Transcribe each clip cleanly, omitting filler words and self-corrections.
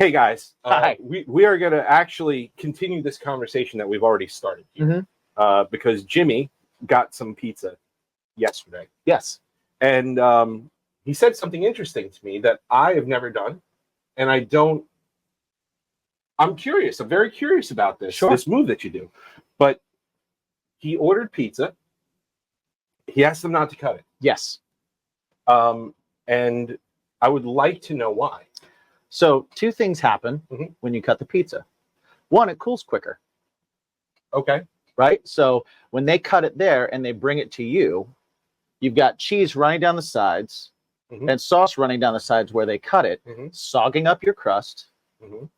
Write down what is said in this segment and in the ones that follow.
Hey guys, Hi. we are going to actually continue this conversation that we've already started here, because Jimmy got some pizza yesterday. Yes. And he said something interesting to me that I have never done, and I'm curious. I'm very curious about this move that you do. But he ordered pizza. He asked them not to cut it. Yes. And I would like to know why. So two things happen when you cut the pizza. One, it cools quicker. Okay. Right? So when they cut it there and they bring it to you, you've got cheese running down the sides and sauce running down the sides where they cut it, sogging up your crust,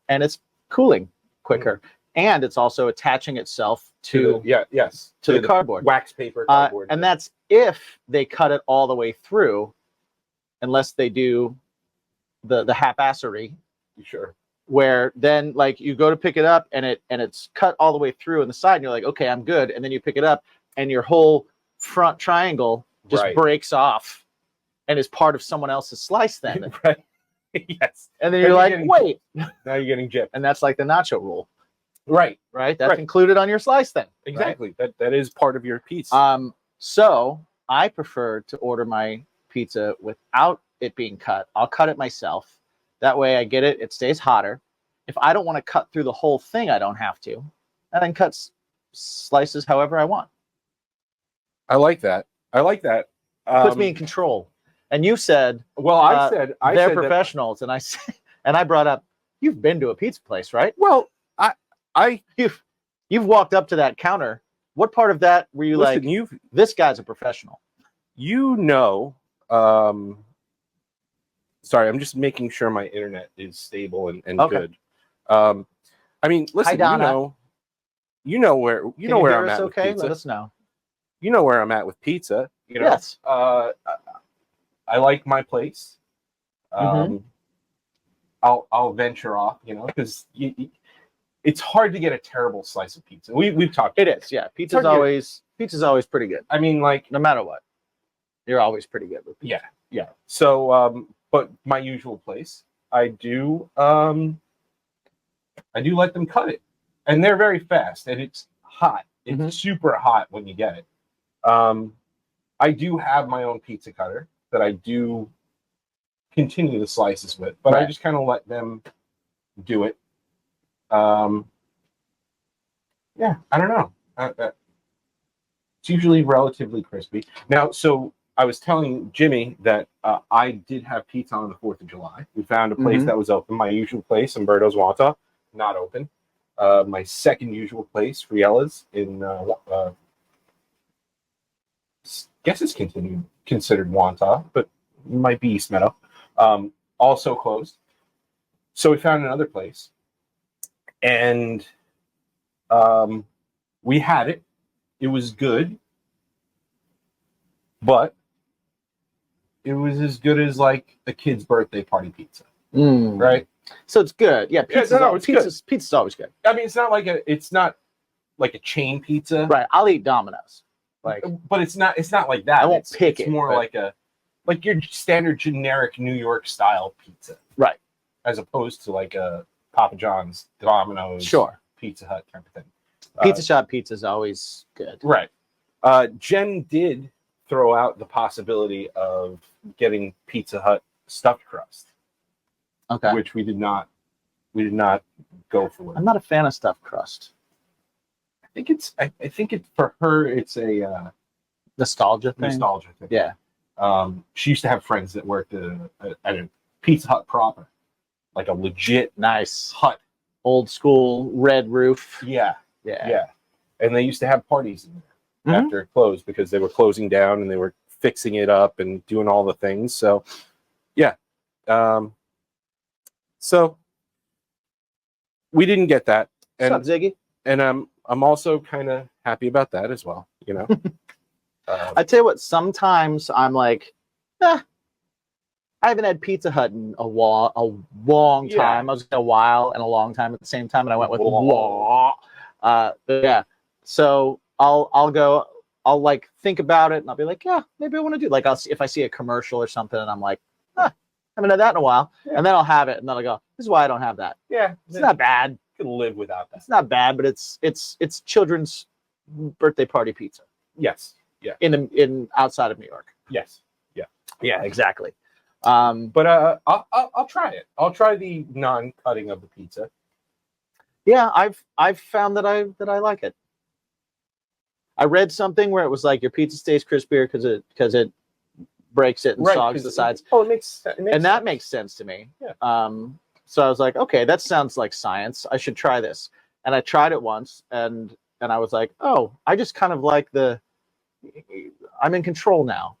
and it's cooling quicker. And it's also attaching itself to the cardboard. Wax paper cardboard. And that's if they cut it all the way through, unless they do the haphazardry. Sure. Where then like you go to pick it up and it's cut all the way through on the side and you're like, okay, I'm good. And then you pick it up and your whole front triangle just breaks off and is part of someone else's slice then. Right. Yes. And then you're like, wait. Now you're getting gypped. And that's like the nacho rule. Right. Right. That's included on your slice then. Exactly. Right? That is part of your pizza. So I prefer to order my pizza without it being cut. I'll cut it myself. That way I get it. It stays hotter. If I don't want to cut through the whole thing, I don't have to. And then cut slices however I want. I like that. It puts me in control. And you said, well, I said they're professionals, and I brought up, you've been to a pizza place, right? Well, you've walked up to that counter. What part of that were you like? This guy's a professional. Sorry, I'm just making sure my internet is stable and good. I mean, listen, Hi, you know where I'm at with pizza. Let us know. You know where I'm at with pizza. You know? Yes. I like my place. I'll venture off, because it's hard to get a terrible slice of pizza. We've talked. It is, yeah. Pizza's always pretty good. I mean, like, no matter what, you're always pretty good with pizza. Yeah. So, but my usual place, I do let them cut it, and they're very fast, and it's hot. It's super hot when you get it. I do have my own pizza cutter that I do continue the slices with, but I just kind of let them do it. I don't know. It's usually relatively crispy. Now, so I was telling Jimmy that I did have pizza on the 4th of July. We found a place that was open. My usual place, Umberto's Wanta, not open. My second usual place, Friella's, in guess it's considered Wanta, but might be East Meadow. Also closed. So we found another place, and we had it. It was good, but it was as good as like a kid's birthday party pizza, right? So it's good. Yeah, pizza's always good. I mean, it's not like a chain pizza, right? I'll eat Domino's, but it's not like that. I won't pick it. It's more like your standard generic New York style pizza, right? As opposed to like a Papa John's, Domino's, Pizza Hut type of thing. Pizza shop pizza is always good, right? Jen did throw out the possibility of getting Pizza Hut stuffed crust, which we did not go for. I'm not a fan of stuffed crust. I think it's for her. It's a nostalgia thing. Yeah. She used to have friends that worked at a Pizza Hut proper, like a legit nice hut, old school red roof. Yeah. And they used to have parties in there after it closed because they were closing down and they were fixing it up and doing all the things. So, yeah. So we didn't get that. And, what's up, Ziggy? And I'm also kind of happy about that as well. I tell you what, sometimes I'm like, I haven't had Pizza Hut in a long time. I was a while and a long time at the same time, and I went with yeah. So I'll like think about it, and I'll be like, yeah, maybe I want to do. If I see a commercial or something, and I'm like, I haven't had that in a while, and then I'll have it, and then I'll go, This is why I don't have that. Yeah, It's not bad. could live without that. It's not bad, but it's children's birthday party pizza Yes. Yeah. in outside of New York. Yes. Yeah. Yeah, exactly. But I'll try it. I'll try the non-cutting of the pizza. Yeah, I've found that I like it. I read something where it was like your pizza stays crispier because it breaks it and sogs the sides. It makes sense. And that makes sense to me. Yeah. So I was like, okay, that sounds like science. I should try this. And I tried it once, and I was like, oh, I just kind of like I'm in control now.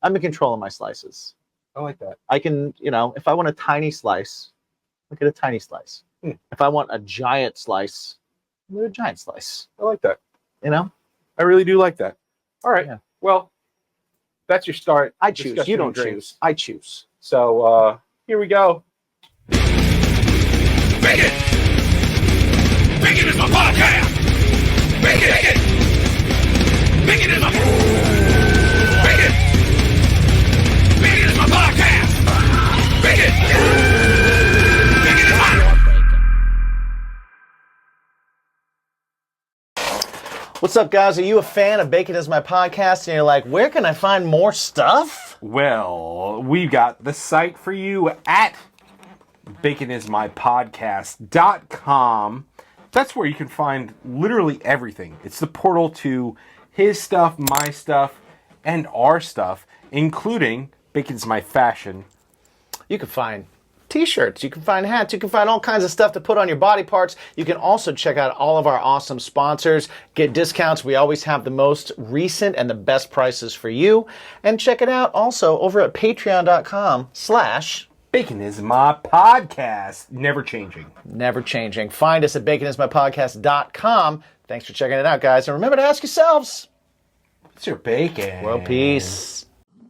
I'm in control of my slices. I like that. I can, if I want a tiny slice, I get a tiny slice. If I want a giant slice, I get a giant slice. I like that. I really do like that. All right. Yeah. Well, that's your start. I choose. You don't choose. I choose. So here we go. Bacon! Bacon is my podcast! Bacon! Bacon is my... Bacon! Bacon is my podcast! Bacon! Bacon is my... What's up, guys? Are you a fan of Bacon is My Podcast? And you're like, where can I find more stuff? Well, we got the site for you at baconismypodcast.com. That's where you can find literally everything. It's the portal to his stuff, my stuff, and our stuff, including Bacon's My Fashion. You can find t-shirts, you can find hats, you can find all kinds of stuff to put on your body parts. You can also check out all of our awesome sponsors, get discounts. We always have the most recent and the best prices for you. And check it out also over at patreon.com/ Bacon is My Podcast. Never changing. Never changing. Find us at baconismypodcast.com. Thanks for checking it out, guys. And remember to ask yourselves, what's your bacon? World peace.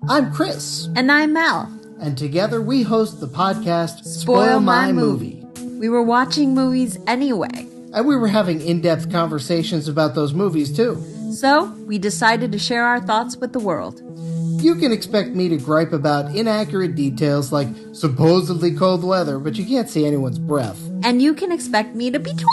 I'm Chris. And I'm Mel. And together we host the podcast Spoil My Movie. We were watching movies anyway. And we were having in-depth conversations about those movies too. So, we decided to share our thoughts with the world. You can expect me to gripe about inaccurate details like supposedly cold weather, but you can't see anyone's breath. And you can expect me to be totally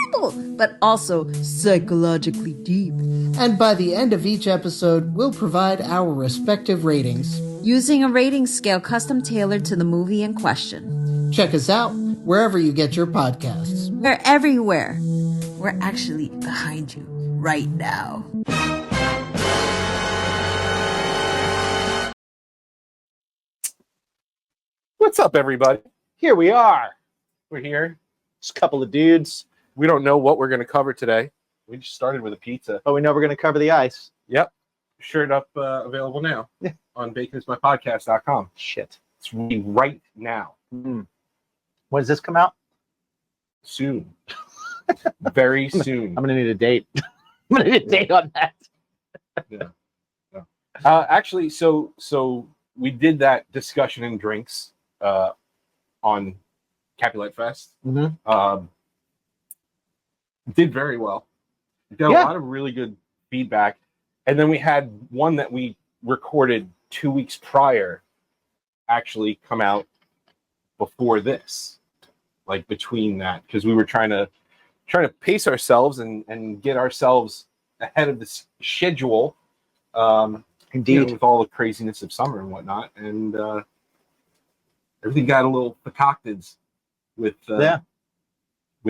adorable, but also psychologically deep. And by the end of each episode, we'll provide our respective ratings, using a rating scale custom tailored to the movie in question. Check us out wherever you get your podcasts. We're everywhere. We're actually behind you right now. What's up, everybody? Here we are. We're here. Just a couple of dudes. We don't know what we're going to cover today. We just started with a pizza. But we know we're going to cover the ice. Yep. Shirt up available now on baconismypodcast.com. Shit. It's right now. When does this come out? Soon. Very soon. I'm going to need a date. I'm going to need a date on that. Yeah. Actually, so we did that discussion and drinks on Capulet Fest. Mm-hmm. Did very well. Got a lot of really good feedback. And then we had one that we recorded 2 weeks prior actually come out before this, like between that, because we were trying to pace ourselves and get ourselves ahead of the schedule. Indeed, with all the craziness of summer and whatnot, and everything got a little concocted with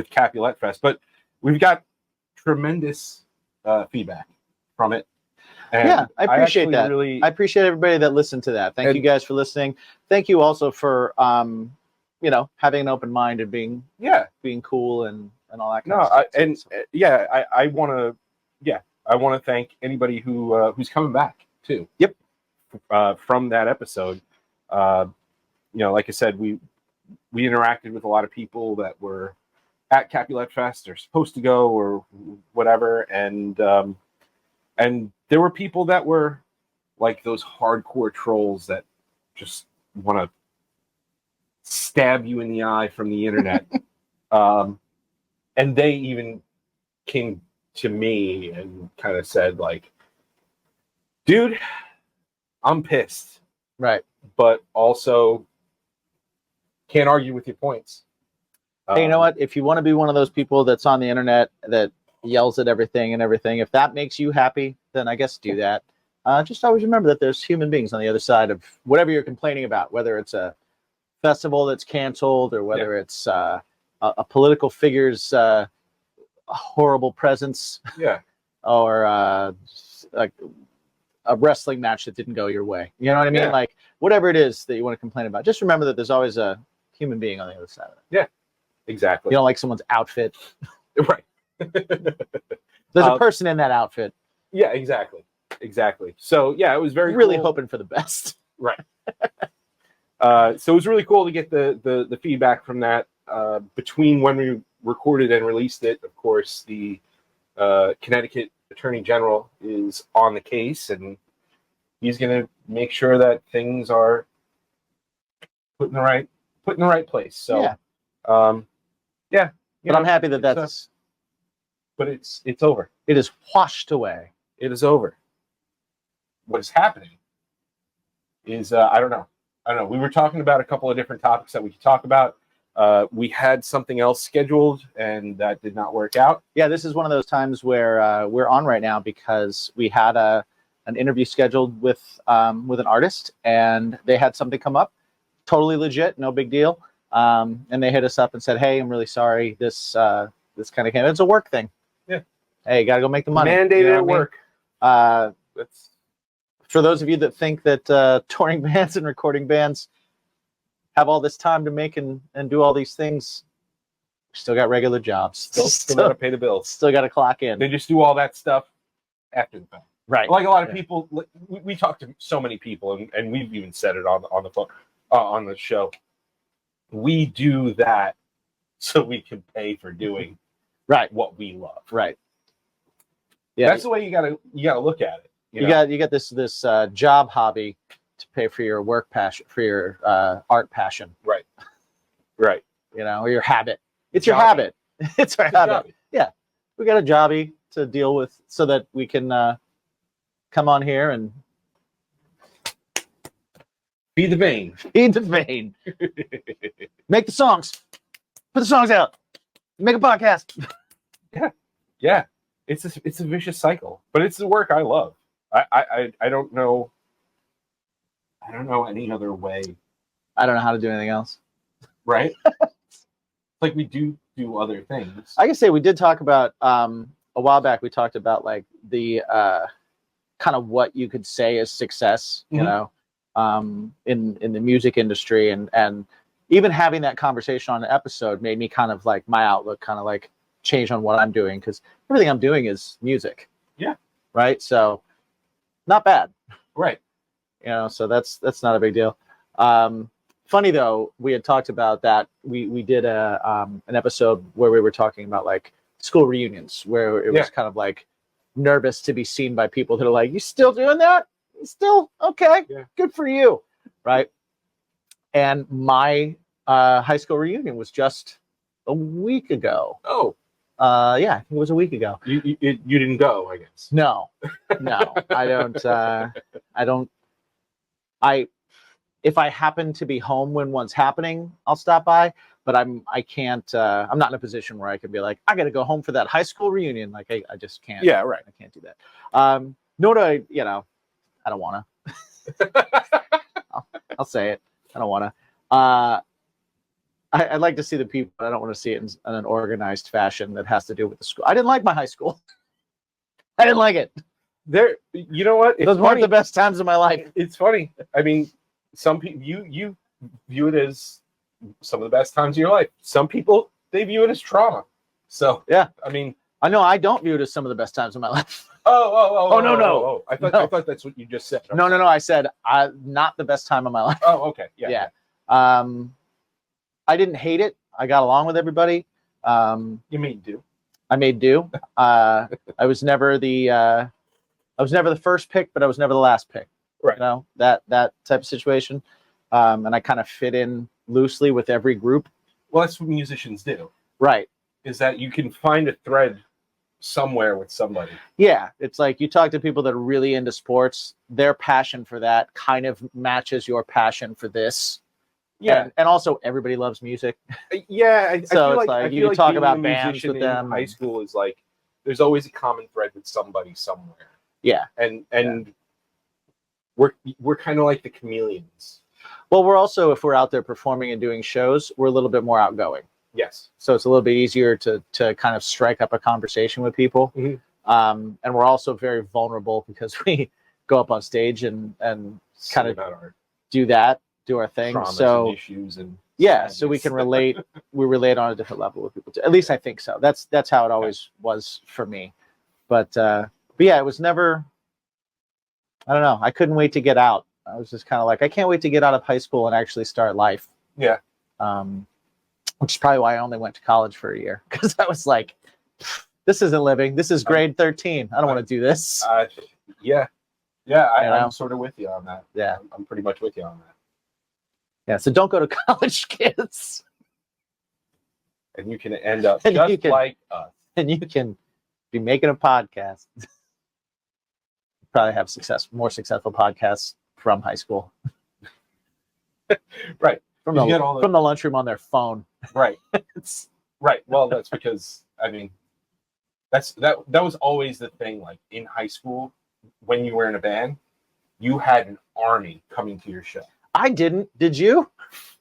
Capulet Fest, but we've got tremendous feedback from it. And I appreciate that. Really, I appreciate everybody that listened to that. Thank you guys for listening. Thank you also for having an open mind and being cool and all that kind of stuff. I want to thank anybody who's coming back too. Yep. From that episode, like I said, we interacted with a lot of people that were at Capulet Fest or supposed to go or whatever, and there were people that were like those hardcore trolls that just want to stab you in the eye from the internet, and they even came to me and kind of said like, dude, I'm pissed. Right. But also Can't argue with your points. Hey, you know what? If you want to be one of those people that's on the internet that yells at everything and everything, if that makes you happy, then I guess do that. Just always remember that there's human beings on the other side of whatever you're complaining about, whether it's a festival that's canceled or whether it's a political figure's horrible presence, or like a wrestling match that didn't go your way. You know what I mean? Yeah. Like whatever it is that you want to complain about, just remember that there's always a human being on the other side of it. Exactly. You don't like someone's outfit. Right. There's a person in that outfit. Yeah, exactly. So yeah, it was Really cool. hoping for the best. Right. So it was really cool to get the feedback from that. Between when we recorded and released it, of course, the Connecticut Attorney General is on the case, and he's going to make sure that things are put in the right place. So, yeah. But I'm happy that that's. But it's over. It is washed away. It is over. What is happening is I don't know. We were talking about a couple of different topics that we could talk about. We had something else scheduled, and that did not work out. Yeah, this is one of those times where we're on right now because we had an interview scheduled with an artist, and they had something come up, totally legit, no big deal. And they hit us up and said, "Hey, I'm really sorry. This kind of came. It's a work thing. Yeah. Hey, gotta go make the money. Mandated you know at work. That's for those of you that think that touring bands and recording bands have all this time to make and do all these things. Still got regular jobs. Still got to pay the bills. Still got to clock in. They just do all that stuff after the fact. Right. Like a lot of people, we talk to so many people, and we've even said it on the phone, on the show. We do that so we can pay for doing what we love. Right. Yeah. That's the way you gotta look at it. You got this job hobby to pay for your work passion, for your art passion. Right. You know, or your habit. It's your habit. It's our habit. Yeah. We got a jobby to deal with so that we can come on here and feed the vein. Make the songs. Put the songs out. Make a podcast. Yeah. It's a vicious cycle, but it's the work I love. I don't know any other way. I don't know how to do anything else. Right? Like we do other things. I can say we did talk about a while back. We talked about like the kind of what you could say is success, you know, in the music industry, and even having that conversation on an episode made me kind of like my outlook kind of like change on what I'm doing, because everything I'm doing is music. Yeah. Right. So not bad. Right. You know, so that's not a big deal. Funny though, we had talked about that. We did an episode where we were talking about like school reunions, where it was kind of like nervous to be seen by people that are like, "You still doing that? You still okay? Yeah. Good for you." Right. And my high school reunion was just a week ago. Oh. Yeah, I think it was a week ago. You didn't go, I guess. No, I don't. If I happen to be home when one's happening, I'll stop by. But I can't. I'm not in a position where I can be like, I got to go home for that high school reunion. Like I just can't. Yeah, right. I can't do that. Nor do I. You know, I don't want to. I'll say it. I don't want to. I'd like to see the people. I don't want to see it in an organized fashion that has to do with the school. I didn't like my high school. I didn't like it. You know what? Those weren't the best times of my life. It's funny. I mean, some people you view it as some of the best times of your life. Some people, they view it as trauma. So yeah, I mean, I know I don't view it as some of the best times of my life. Oh no. No. I thought that's what you just said. No. I said not the best time of my life. Oh, okay. Yeah. I didn't hate it. I got along with everybody. You made do. I made do. I was never the first pick, but I was never the last pick. Right. You know, that type of situation. And I kind of fit in loosely with every group. Well, that's what musicians do. Right. Is that you can find a thread somewhere with somebody. Yeah. It's like you talk to people that are really into sports, their passion for that kind of matches your passion for this. Yeah. and also everybody loves music. Yeah, I So feel it's like, like I you feel can like talk being about a bands musician with in them. high school is like there's always a common thread with somebody somewhere, Yeah. and we're kind of like the chameleons. Well, we're also, if we're out there performing and doing shows, we're a little bit more outgoing. Yes. So it's a little bit easier to kind of strike up a conversation with people. Mhm. And we're also very vulnerable because we go up on stage and kind of about our do our thing. traumas So and issues and yeah, so we sadness. can relate. We relate on a different level with people too. At least I think so. That's how it always was for me. But yeah, it was never. I don't know. I couldn't wait to get out. I was just kind of like, I can't wait to get out of high school and actually start life. Yeah. Which is probably why I only went to college for a year, because I was like, this isn't living. This is grade 13. I don't want to do this. Yeah. I'm sort of with you on that. Yeah. I'm pretty much with you on that. Yeah. So don't go to college, kids. And you can end up And just you can- like us. And you can be making a podcast. Probably have more successful podcasts from high school. Right. From You get all the, the- from the lunchroom on their phone. Right. It's, Right. Well, that's because that was always the thing. Like in high school, when you were in a band, you had an army coming to your show. I didn't. Did you?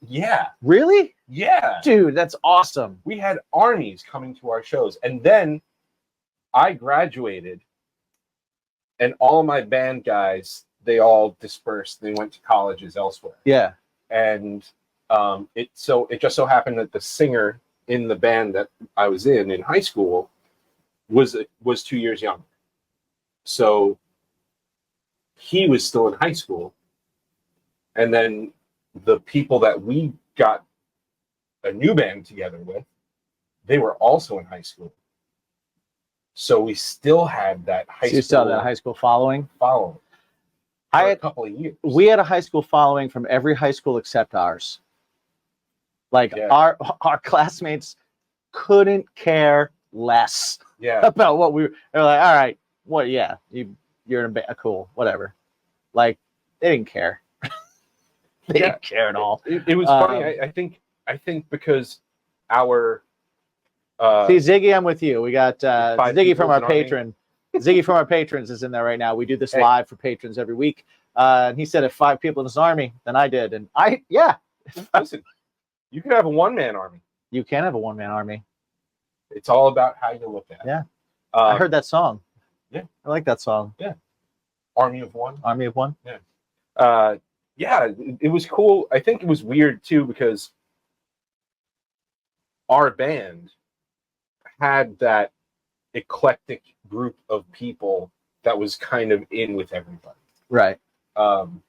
Yeah. Really? Yeah. Dude, that's awesome. We had armies coming to our shows, and then I graduated, and all my band guys, they all dispersed. They went to colleges elsewhere. Yeah. And it just so happened that the singer in the band that I was in high school was 2 years younger. So he was still in high school, and then the people that we got a new band together with, they were also in high school. So we still had that high So you school still have that high school following? following I for a had, couple of years. we had a high school following from every high school except ours. Like Yeah. our classmates couldn't care less Yeah. about what they're like, all right, what? Yeah, you're in a band, cool, whatever. Like they didn't care. They didn't care at all. It was funny. I think because our See, Ziggy, I'm with you. We got Five Ziggy people from our in Army. patron. Ziggy from our patrons is in there right now. We do this Hey. live for patrons every week. And he said if 5 people in his army, then I did. And listen, you could have a one-man army. you can have a one-man army. It's all about how you look at it. Yeah. I heard that song. Yeah. I like that song. Army of One. Army of One. Yeah, it was cool. I think it was weird too because our band had that eclectic group of people that was kind of in with everybody. Right. And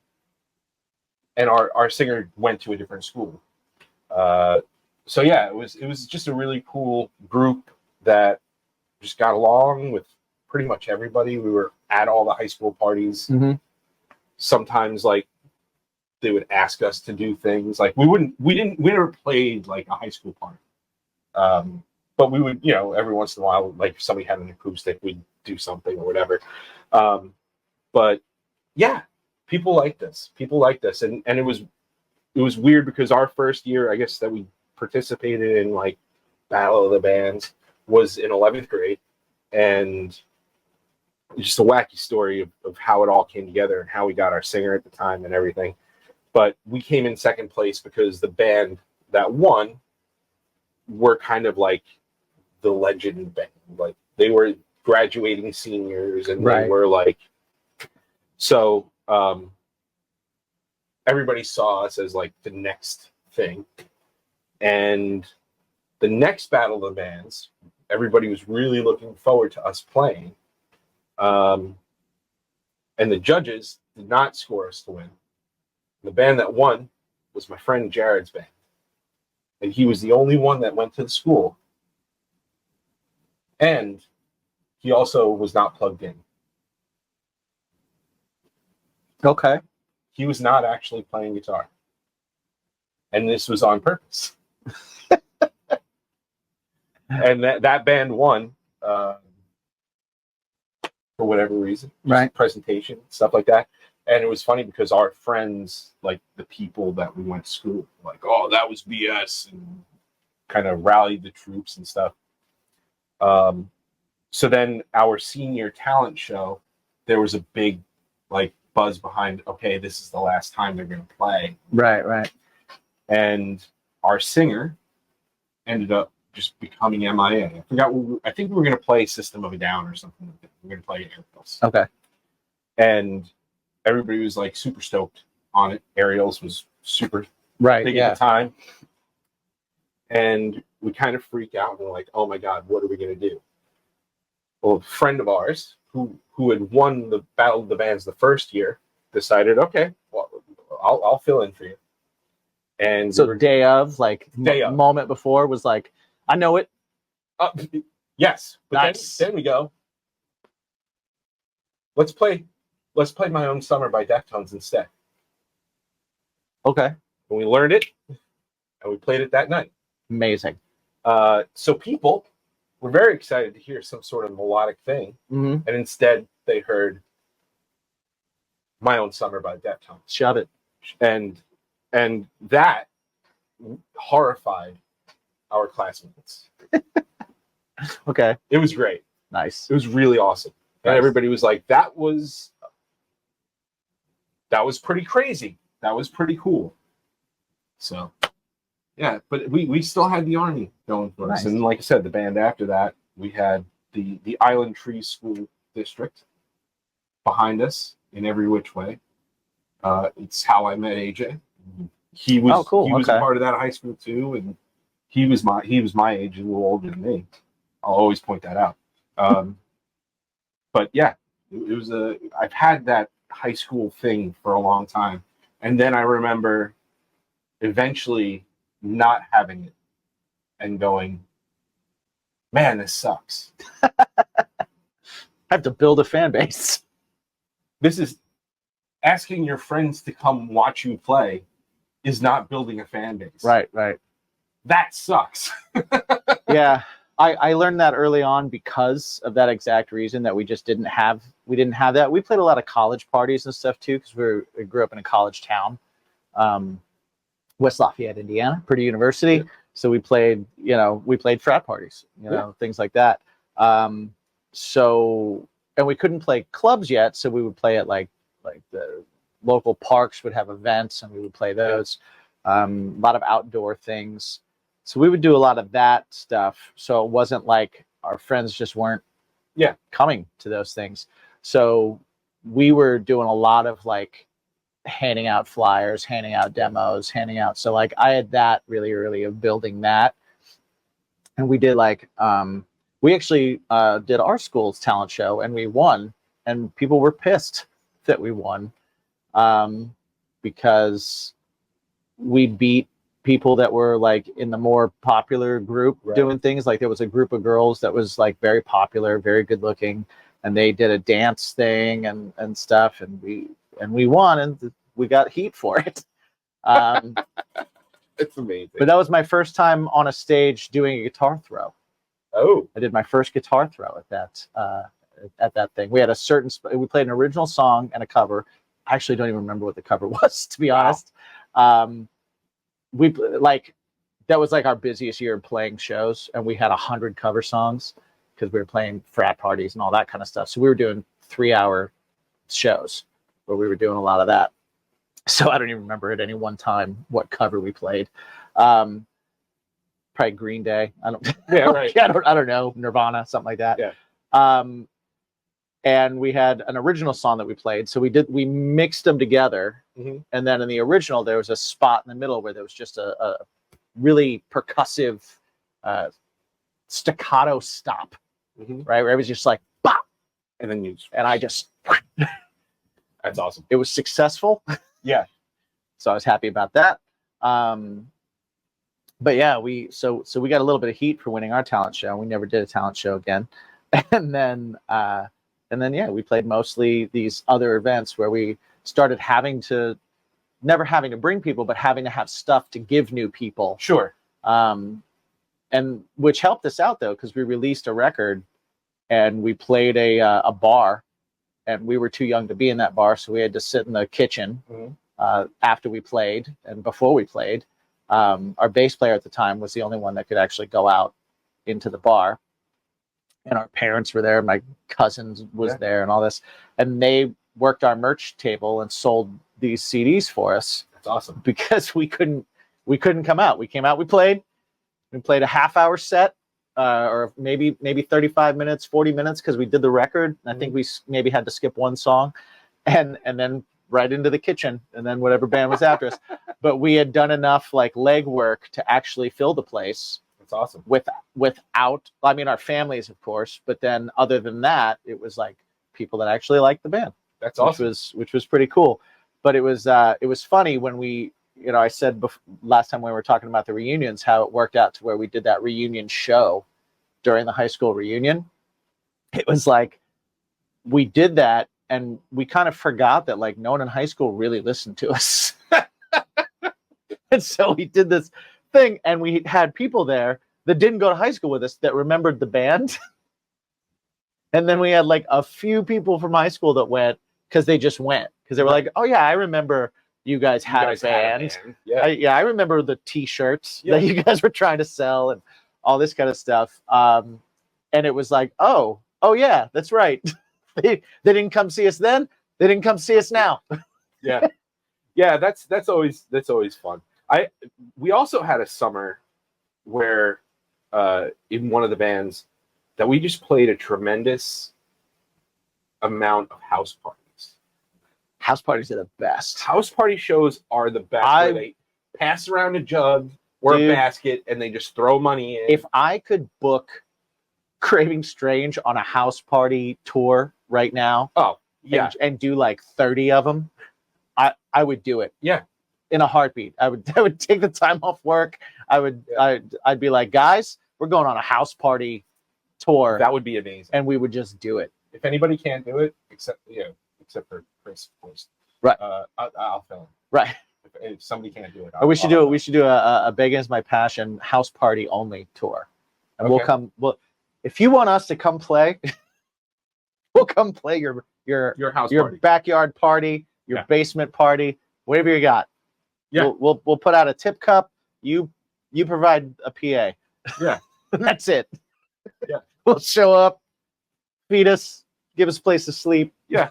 our singer went to a different school. So yeah, it was just a really cool group that just got along with pretty much everybody. We were at all the high school parties. Mm-hmm. Sometimes like they would ask us to do things like we never played like a high school party. But we would, every once in a while, like if somebody had an acoustic, we'd do something or whatever. But yeah, people liked us. And it was weird because our first year, I guess, that we participated in like Battle of the Bands was in 11th grade, and just a wacky story of how it all came together and how we got our singer at the time and everything. But we came in second place because the band that won were kind of like the legend band. Like they were graduating seniors and Right. they were like, so everybody saw us as like the next thing. And the next Battle of the Bands, everybody was really looking forward to us playing. And the judges did not score us to win. The band that won was my friend Jared's band. And he was the only one that went to the school. And he also was not plugged in. Okay. He was not actually playing guitar. And this was on purpose. And that band won for whatever reason. Right. Presentation, stuff like that. And it was funny because our friends, like the people that we went to school, were like, oh, that was BS, and kind of rallied the troops and stuff. So then our senior talent show, there was a big like buzz behind, okay, this is the last time they're going to play. Right. And our singer ended up just becoming MIA. I forgot. I think we were going to play System of a Down or something like that. We were going to play Aerials. Okay. And everybody was like super stoked on it. Aerials was super big at the time. And we kind of freak out and we're like, oh my God, what are we going to do? Well, a friend of ours who had won the Battle of the Bands the first year decided, okay, well, I'll fill in for you. And so day of, like moment before was like, I know it. Yes. But Nice. then we go, let's play My Own Summer by Deftones instead. Okay. And we learned it and we played it that night. Amazing. So people were very excited to hear some sort of melodic thing. Mm-hmm. And instead they heard My Own Summer by Deftones. Shove it. And that horrified our classmates. Okay. It was great. Nice. It was really awesome. And Nice. everybody was like, that was pretty crazy. That was pretty cool. So yeah, but we still had the Army going for us. Nice. And like I said, the band after that, we had the Island Tree School District behind us in every which way. It's how I met AJ. He was He was a part of that high school too, and he was my age, a little older than me. I'll always point that out. But yeah, it was I've had that high school thing for a long time, and then I remember eventually not having it and going, man, this sucks. I have to build a fan base. This is asking your friends to come watch you play is not building a fan base. Right. That sucks. Yeah. I learned that early on because of that exact reason, that we didn't have that. We played a lot of college parties and stuff too, because we grew up in a college town, West Lafayette, Indiana, Purdue University. Yeah. So we played frat parties, things like that. So, and we couldn't play clubs yet, so we would play at like the local parks would have events, and we would play those. A lot of outdoor things. So we would do a lot of that stuff. So it wasn't like our friends just weren't coming to those things. So we were doing a lot of like handing out flyers, handing out demos, so like I had that really early of building that. And we did like we actually did our school's talent show, and we won, and people were pissed that we won because we beat people that were like in the more popular group doing things. Like there was a group of girls that was like very popular, very good looking, and they did a dance thing and stuff, and we won, and we got heat for it. It's amazing. But that was my first time on a stage doing a guitar throw. Oh, I did my first guitar throw at that thing. We had we played an original song and a cover. I actually don't even remember what the cover was, to be honest. We like that was like our busiest year of playing shows, and we had 100 cover songs because we were playing frat parties and all that kind of stuff. So we were doing 3-hour shows where we were doing a lot of that. So I don't even remember at any one time what cover we played. Probably Green Day. I don't. Yeah, right. I don't know, Nirvana, something like that. Yeah. And we had an original song that we played. So we mixed them together. Mm-hmm. And then in the original, there was a spot in the middle where there was just a really percussive staccato stop, right? Where it was just like, bop! And then I just, that's awesome. It was successful. Yeah. So I was happy about that. But yeah, we got a little bit of heat for winning our talent show. We never did a talent show again. And then yeah, we played mostly these other events where we started never having to bring people, but having to have stuff to give new people. Sure. And which helped us out though, because we released a record and we played a bar, and we were too young to be in that bar, so we had to sit in the kitchen after we played and before we played. Our bass player at the time was the only one that could actually go out into the bar, and our parents were there. My cousins was there, and all this, and they worked our merch table and sold these CDs for us. That's awesome. Because we couldn't come out. We came out, we played a half-hour set, or maybe 35 minutes, 40 minutes, because we did the record. I think we maybe had to skip one song, and then right into the kitchen, and then whatever band was after us. But we had done enough like legwork to actually fill the place. That's awesome. Without, I mean, our families, of course, but then other than that, it was like people that actually liked the band. That's awesome. Which was pretty cool. But it was funny when we, I said last time when we were talking about the reunions, how it worked out to where we did that reunion show during the high school reunion. It was like we did that, and we kind of forgot that like no one in high school really listened to us. And so we did this thing, and we had people there that didn't go to high school with us that remembered the band. And then we had like a few people from high school that went because they just went. Because they were like, oh, yeah, I remember you guys had a band. Yeah. I remember the T-shirts that you guys were trying to sell and all this kind of stuff. And it was like, oh, yeah, that's right. They didn't come see us then. They didn't come see us now. Yeah. That's always fun. We also had a summer where in one of the bands that we just played a tremendous amount of house parties. House parties are the best. House party shows are the best. Where they pass around a jug or a basket and they just throw money in. If I could book Craving Strange on a house party tour right now, and do like 30 of them, I would do it. Yeah, in a heartbeat. I would take the time off work. I'd be like, guys, we're going on a house party tour. That would be amazing, and we would just do it. If anybody can't do it, except for Chris, of course, right? I'll film. Right. If somebody can't do it, we should do it. We should do a Bacon Is My Passion house party only tour, and we'll come. Well, if you want us to come play, we'll come play your house your party. Backyard party, your basement party, whatever you got. Yeah, we'll put out a tip cup. You provide a PA. Yeah, that's it. Yeah, we'll show up, feed us, give us a place to sleep. Yeah,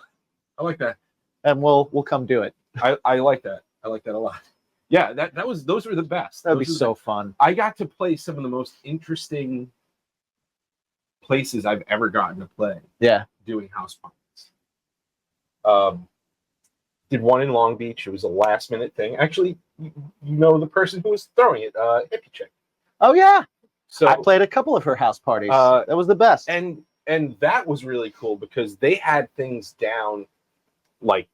I like that, and we'll come do it. I like that. I like that a lot. Yeah, those were the best. That'd be so fun. I got to play some of the most interesting places I've ever gotten to play. Yeah, doing house parties. Did one in Long Beach. It was a last minute thing. Actually, you know the person who was throwing it, hippie chick. Oh yeah. So I played a couple of her house parties. That was the best. And that was really cool because they had things down like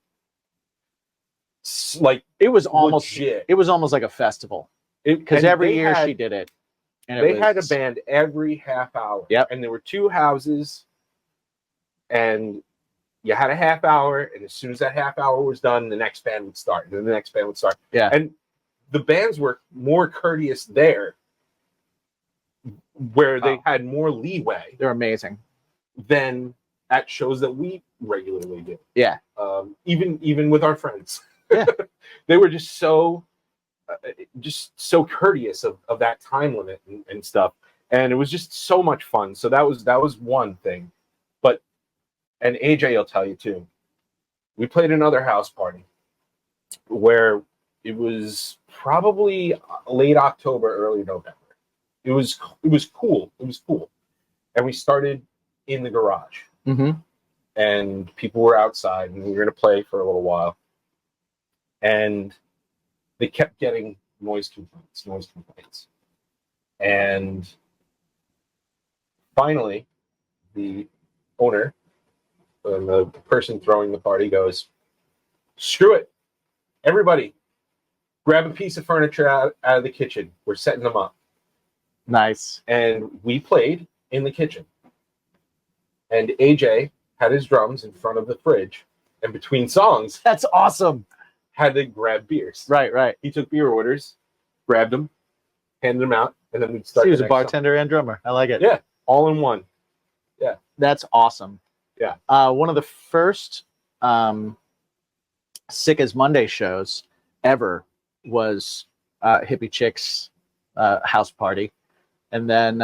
it was almost legit. It was almost like a festival. Because every year she did it. And they had a band every half hour. Yep. And there were 2 houses, and you had a half hour, and as soon as that half hour was done, the next band would start, and then the next band would start. Yeah. And the bands were more courteous there, where they had more leeway. They're amazing. Than at shows that we regularly do. Yeah. Even with our friends. Yeah. They were just so courteous of that time limit and stuff. And it was just so much fun. So that was one thing. And AJ will tell you too. We played another house party where it was probably late October, early November. It was cool. It was cool. And we started in the garage. Mm-hmm. And people were outside, and we were going to play for a little while. And they kept getting noise complaints. And finally, the owner and the person throwing the party goes, screw it. Everybody, grab a piece of furniture out of the kitchen. We're setting them up. Nice. And we played in the kitchen. And AJ had his drums in front of the fridge. And between songs, that's awesome. Had to grab beers. Right. He took beer orders, grabbed them, handed them out, and then we'd start. He was a bartender and drummer. I like it. Yeah, all in one. Yeah, that's awesome. Yeah. One of the first Sick as Monday shows ever was Hippie Chick's house party. And then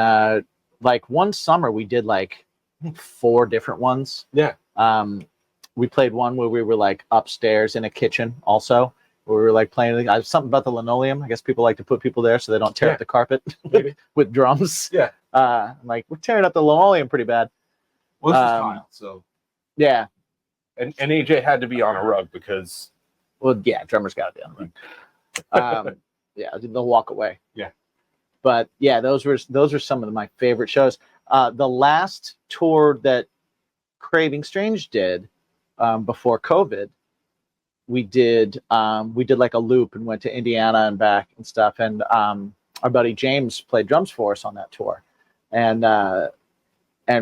like one summer we did like I think 4 different ones. Yeah. We played one where we were like upstairs in a kitchen also, where we were like playing something about the linoleum. I guess people like to put people there so they don't tear up the carpet with drums. Yeah. Like we're tearing up the linoleum pretty bad. Well, this is Kyle, so yeah. and AJ had to be on a rug because Well, yeah, drummers got to be on the rug. Yeah, they'll walk away. Yeah. But yeah, those were some of my favorite shows. The last tour that Craving Strange did before COVID, we did like a loop and went to Indiana and back and stuff. And our buddy James played drums for us on that tour, and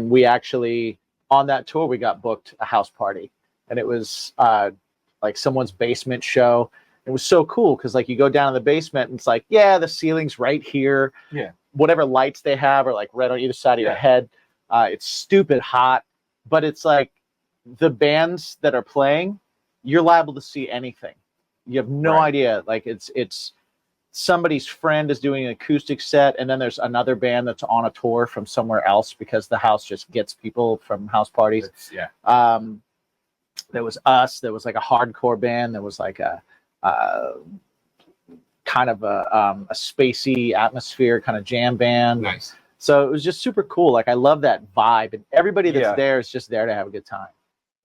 we actually on that tour we got booked a house party, and it was like someone's basement show. It was so cool because like you go down in the basement and it's like, yeah, the ceiling's right here. Yeah. Whatever lights they have are like right on either side of your head. It's stupid hot, but it's like the bands that are playing, you're liable to see anything. You have no idea. Like it's somebody's friend is doing an acoustic set, and then there's another band that's on a tour from somewhere else because the house just gets people from house parties. There was us. There was like a hardcore band. There was like a kind of a spacey atmosphere kind of jam band. Nice. So it was just super cool. Like I love that vibe, and everybody that's there is just there to have a good time.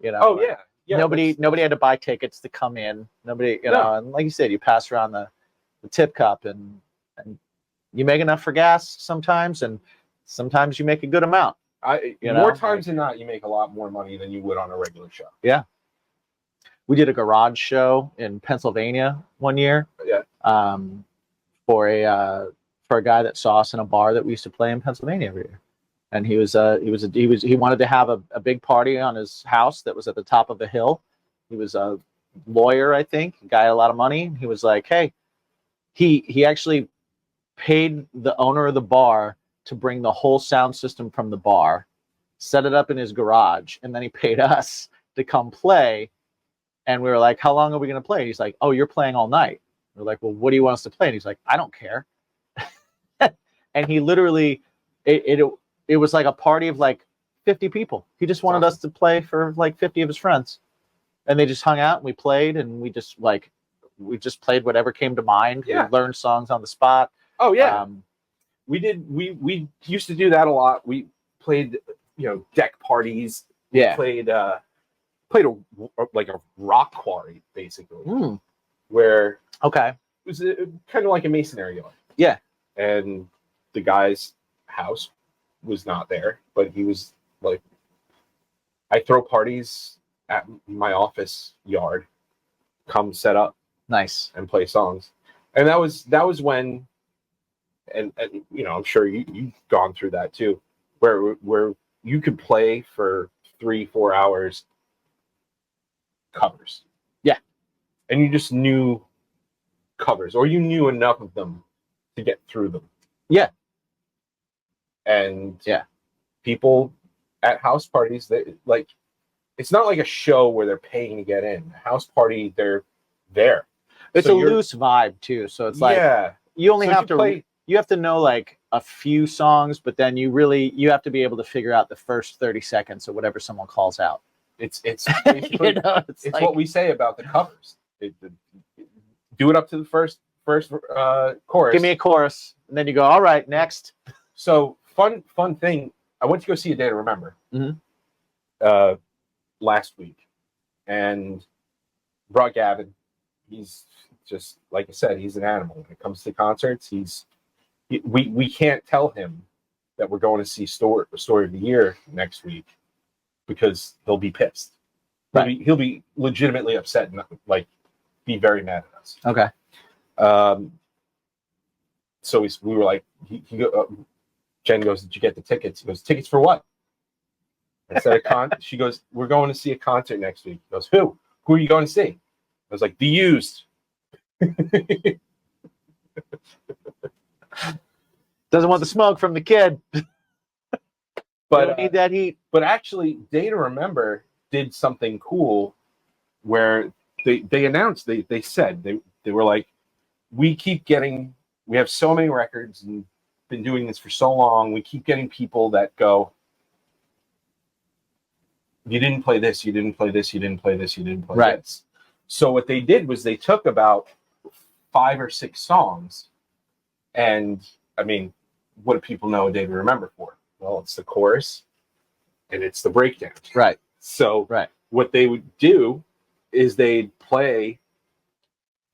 You know. Oh like, yeah. Nobody had to buy tickets to come in. Nobody, you know. And like you said, you pass around the tip cup, and you make enough for gas sometimes, and sometimes you make a good amount. More times than not, you make a lot more money than you would on a regular show. Yeah. We did a garage show in Pennsylvania one year. Yeah. For a guy that saw us in a bar that we used to play in Pennsylvania every year, and he wanted to have a big party on his house that was at the top of a hill. He was a lawyer, I think, a guy had a lot of money. He was like, hey, he actually paid the owner of the bar to bring the whole sound system from the bar, set it up in his garage, and then he paid us to come play. And we were like, how long are we going to play? He's like, oh, you're playing all night. We're like, well, what do you want us to play? And he's like, I don't care. And he literally, it was like a party of like 50 people. He just wanted us to play for like 50 of his friends. And they just hung out and we played, and we just played whatever came to mind. Yeah. We learned songs on the spot. Oh yeah. We used to do that a lot. We played, deck parties. We played a rock quarry basically, where it was kind of like a masonry yard. Yeah, and the guy's house was not there, but he was like, I throw parties at my office yard, come set up, nice, and play songs, and that was when, and I'm sure you've gone through that too, where you could play for 3-4 hours. Covers, and you just knew covers, or you knew enough of them to get through them. And people at house parties, they like, it's not like a show where they're paying to get in. A house party, they're there. It's a loose vibe too, so it's like you only have to play. You have to know like a few songs, but then you have to be able to figure out the first 30 seconds of whatever someone calls out. It's basically, it's like, what we say about the covers. Do it up to the first chorus. Give me a chorus, and then you go, all right, next. So fun thing. I went to go see A Day to Remember last week, and brought Gavin. He's just, like I said, he's an animal when it comes to concerts. We can't tell him that we're going to see Story of the Year next week, because he'll be pissed. He'll be legitimately upset and like be very mad at us. Okay. So we were like, Jen goes, did you get the tickets? He goes, tickets for what? I said, she goes, we're going to see a concert next week. He goes, who? Who are you going to see? I was like, The Used. Doesn't want the smoke from the kid. But don't need that heat. But actually, Day to Remember did something cool where they announced, they said, they were like, we have so many records and been doing this for so long. We keep getting people that go, you didn't play this, you didn't play this, you didn't play this, you didn't play this. So what they did was they took about 5 or 6 songs, and I mean, what do people know a Day to Remember for? Well, it's the chorus and it's the breakdown. Right. So what they would do is they'd play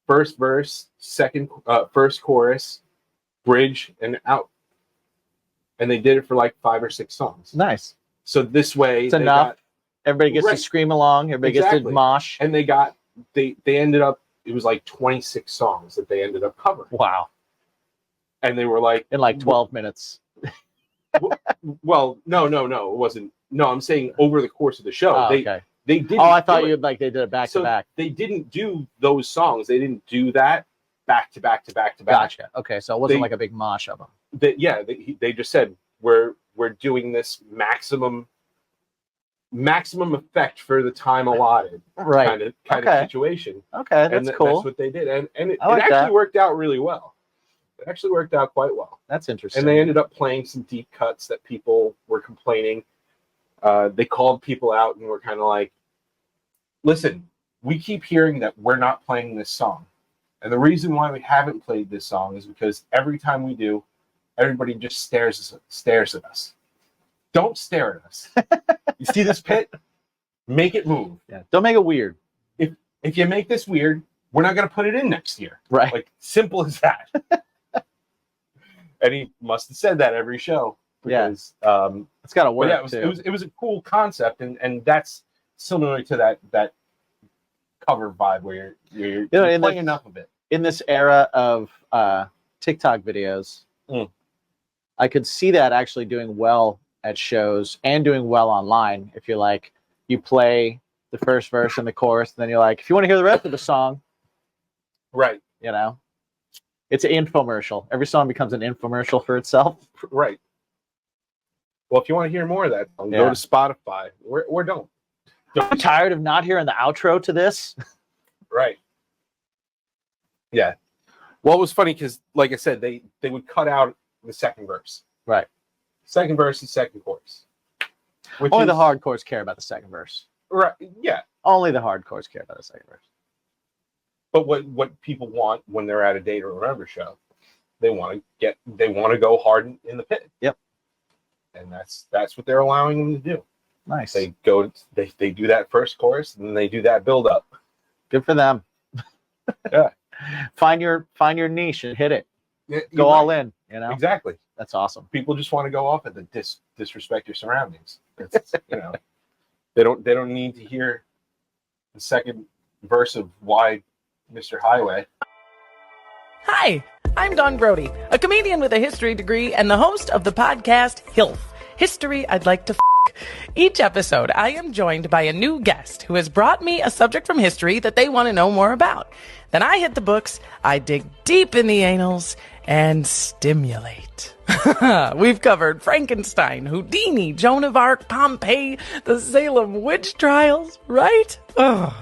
first verse, first chorus, bridge, and out. And they did it for like 5 or 6 songs. Nice. So this way, it's enough. Everybody gets to scream along. Everybody gets to mosh. And they ended up, it was like 26 songs that they ended up covering. Wow. And they were like... In like 12 minutes. Well, no, it wasn't. No, I'm saying over the course of the show. Oh, okay. They didn't. Oh, I thought they did it back to back. They didn't do those songs. They didn't do that back to back to back to back. Gotcha. Okay, so it wasn't like a big mosh of them. They just said we're doing this maximum effect for the time allotted, kind of situation. Okay, that's cool. That's what they did, and it actually worked out really well. It actually worked out quite well. That's interesting. And they ended up playing some deep cuts that people were complaining. They called people out and were kind of like, listen, we keep hearing that we're not playing this song. And the reason why we haven't played this song is because every time we do, everybody just stares at us. Don't stare at us. You see this pit? Make it move. Yeah. Don't make it weird. If you make this weird, we're not going to put it in next year. Right. Like, simple as that. And he must have said that every show. Because, it's got to work. Yeah, it was a cool concept, and that's similar to that cover vibe where you're playing enough of it. In this era of TikTok videos, I could see that actually doing well at shows and doing well online. If you're like, you play the first verse and the chorus, and then you're like, if you want to hear the rest of the song, right? You know, it's an infomercial. Every song becomes an infomercial for itself. Right. Well, if you want to hear more of that, go to Spotify. Or don't. I'm tired of not hearing the outro to this. Right. Yeah. Well, it was funny because, like I said, they would cut out the second verse. Right. Second verse and second chorus. Only the hardcores care about the second verse. Right. Yeah. Only the hardcores care about the second verse. But what people want when they're at a Day to Remember show, they want to go hard in the pit. Yep. And that's what they're allowing them to do. Nice. They do that first chorus and then they do that build up. Good for them. Yeah. Find your niche and hit it. Yeah, go all in, you know? Exactly. That's awesome. People just want to go off at the disrespect your surroundings. It's, they don't need to hear the second verse of Why Mr. Highway. Hi, I'm Don Brody, a comedian with a history degree and the host of the podcast HILF, History I'd Like to F***. Each episode, I am joined by a new guest who has brought me a subject from history that they want to know more about. Then I hit the books, I dig deep in the annals, and stimulate. We've covered Frankenstein, Houdini, Joan of Arc, Pompeii, the Salem witch trials, right? Ugh.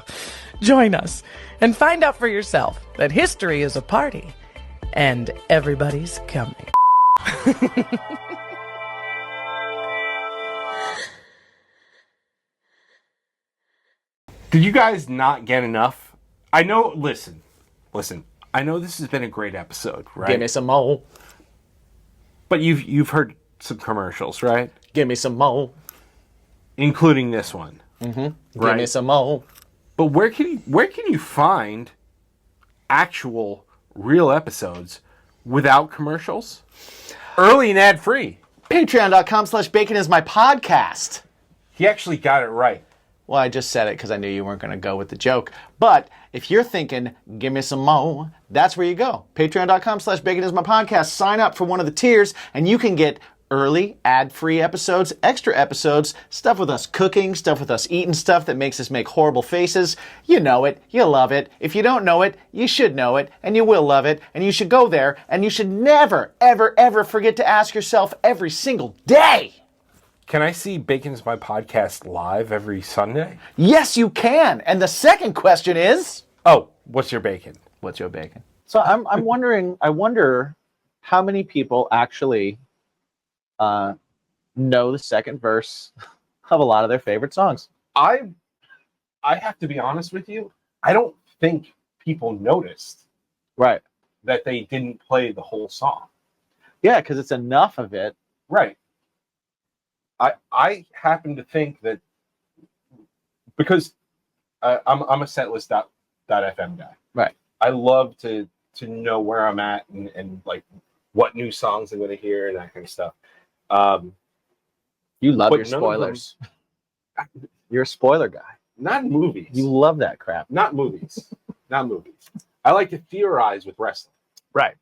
Join us and find out for yourself that history is a party and everybody's coming. Did you guys not get enough? I know, listen. I know this has been a great episode, right? Give me some more. But you've heard some commercials, right? Give me some more. Including this one. Mm-hmm. Give me some more. But where can you find actual real episodes without commercials? Early and ad-free. Patreon.com/bacon is my podcast. He actually got it right. Well, I just said it because I knew you weren't going to go with the joke. But if you're thinking, give me some mo, that's where you go. Patreon.com/bacon is my podcast. Sign up for one of the tiers and you can get early, ad-free episodes, extra episodes, stuff with us cooking, stuff with us eating stuff that makes us make horrible faces. You know it. You love it. If you don't know it, you should know it, and you will love it, and you should go there, and you should never, ever, ever forget to ask yourself every single day, Can I see Bacon's My Podcast live every Sunday? Yes, you can. And the second question is, Oh, what's your bacon? what's your bacon? So I'm wondering, I wonder how many people actually know the second verse of a lot of their favorite songs. I have to be honest with you. I don't think people noticed Right. that they didn't play the whole song. Yeah, because it's enough of it. Right. I happen to think that because I'm a Setlist.fm guy. Right. I love to know where I'm at and like what new songs I'm going to hear and that kind of stuff. You love But your none of spoilers. You're a spoiler guy. Not movies. You love that crap. Not movies. Not movies. I like to theorize with wrestling. Right.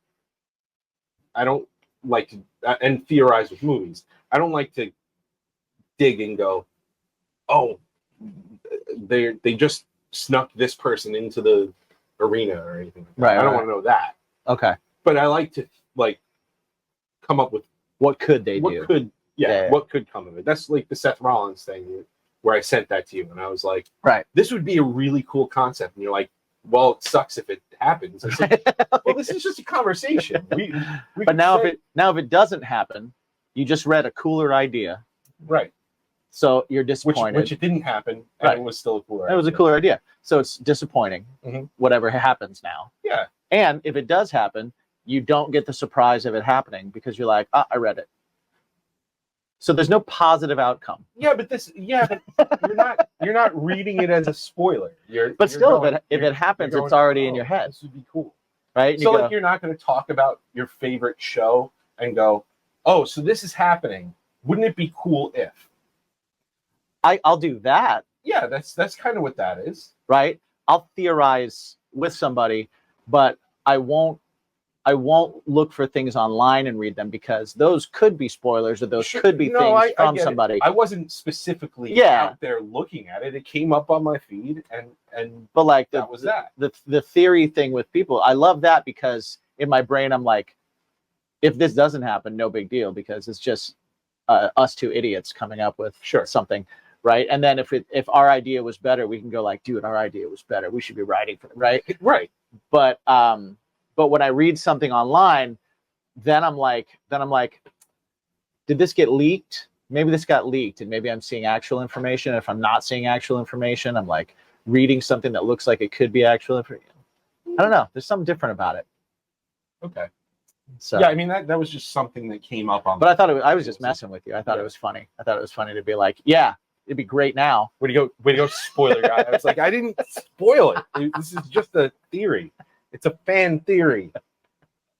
I don't like to and theorize with movies. I don't like to dig and go, oh, they just snuck this person into the arena or anything like that. Right. I don't want to know that. Okay. But I like to like come up with What could they what do? could Yeah. what could come of it. That's like the Seth Rollins thing where I sent that to you and I was like, Right. this would be a really cool concept. And you're like, well, it sucks if it happens. I said, well, this is just a conversation. We But now if it doesn't happen, you just read a cooler idea. right, So you're disappointed. which it didn't happen, and Right. it was still a cooler. It was a idea. cooler idea. So it's disappointing, Mhm. whatever happens now. Yeah, And if it does happen, you don't get the surprise of it happening because you're like, I read it. So there's no positive outcome. but you're not reading it as a spoiler. But still, if it happens, you're it's going, already in "Oh, your head, This would be cool, right? And So you like, go, you're not going to talk about your favorite show and go, oh, so this is happening. Wouldn't it be cool if? I'll do that, Yeah, that's kind of what that is. right? I'll theorize with somebody, but I won't look for things online and read them because those could be spoilers or those Sure. could be No, things I from get it. somebody. I wasn't specifically Yeah. out there looking at it. It came up on my feed, and But like that was that. the theory thing with people, I love that because in my brain I'm like, if this doesn't happen, no big deal because it's just us two idiots coming up with Sure. something, right? And then if our idea was better, we can go like, dude, our idea was better. We should be writing for it, right? Right. But when I read something online, then I'm like, did this get leaked? Maybe this got leaked, and maybe I'm seeing actual information. If I'm not seeing actual information, I'm like reading something that looks like it could be actual information. I don't know. There's something different about it. Okay. So Yeah, I mean that was just something that came up on. but I thought I was just messing with you. I thought it was funny. I thought it was funny to be like, yeah, it'd be great now. Way to go, spoiler guy. I was like, I didn't spoil it. This is just a theory. It's a fan theory.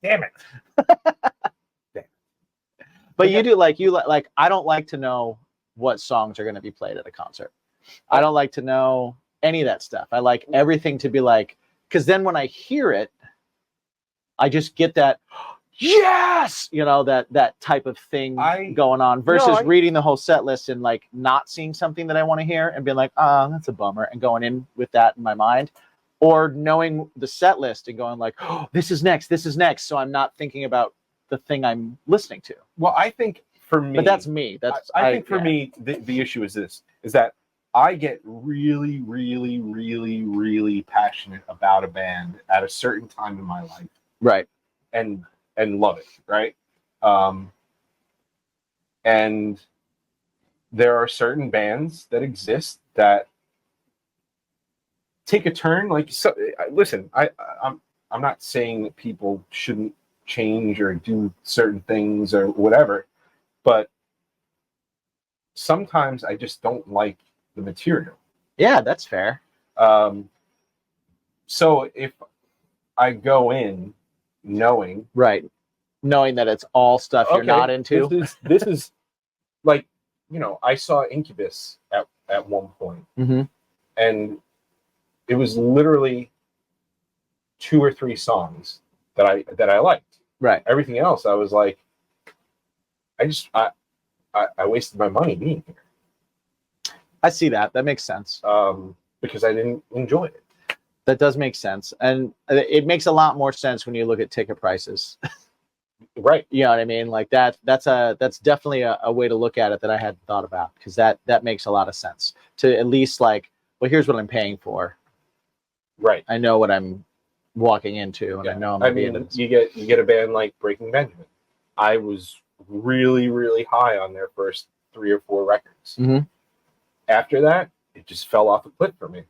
Damn it. But you do like I don't like to know what songs are going to be played at a concert. I don't like to know any of that stuff. I like everything to be like, because then when I hear it, I just get that yes, that type of thing going on versus reading the whole set list and like not seeing something that I want to hear and being like, oh, that's a bummer, and going in with that in my mind, or knowing the set list and going like, oh, this is next, so I'm not thinking about the thing I'm listening to. Well, I think for me, But that's me. I think for me, the issue is that I get really, really, really, really passionate about a band at a certain time in my life, right, and love it, right? And there are certain bands that exist that take a turn. Like, so, listen, I'm not saying that people shouldn't change or do certain things or whatever, but sometimes I just don't like the material. yeah, that's fair. So if I go in knowing Knowing that it's all stuff you're okay, not into. this is like, I saw Incubus at one point, Mm-hmm. and it was literally 2 or 3 songs that I liked. Right. Everything else, I was like, I wasted my money being here. I see that. That makes sense. Because I didn't enjoy it. That does make sense. And it makes a lot more sense when you look at ticket prices. Right. You know what I mean? Like that's definitely a way to look at it that I hadn't thought about, because that makes a lot of sense. To at least like, well, here's what I'm paying for. Right. I know what I'm walking into, and I know I'm gonna be into this. you get a band like Breaking Benjamin. I was really, really high on their first 3 or 4 records. Mhm. After that, it just fell off a cliff for me.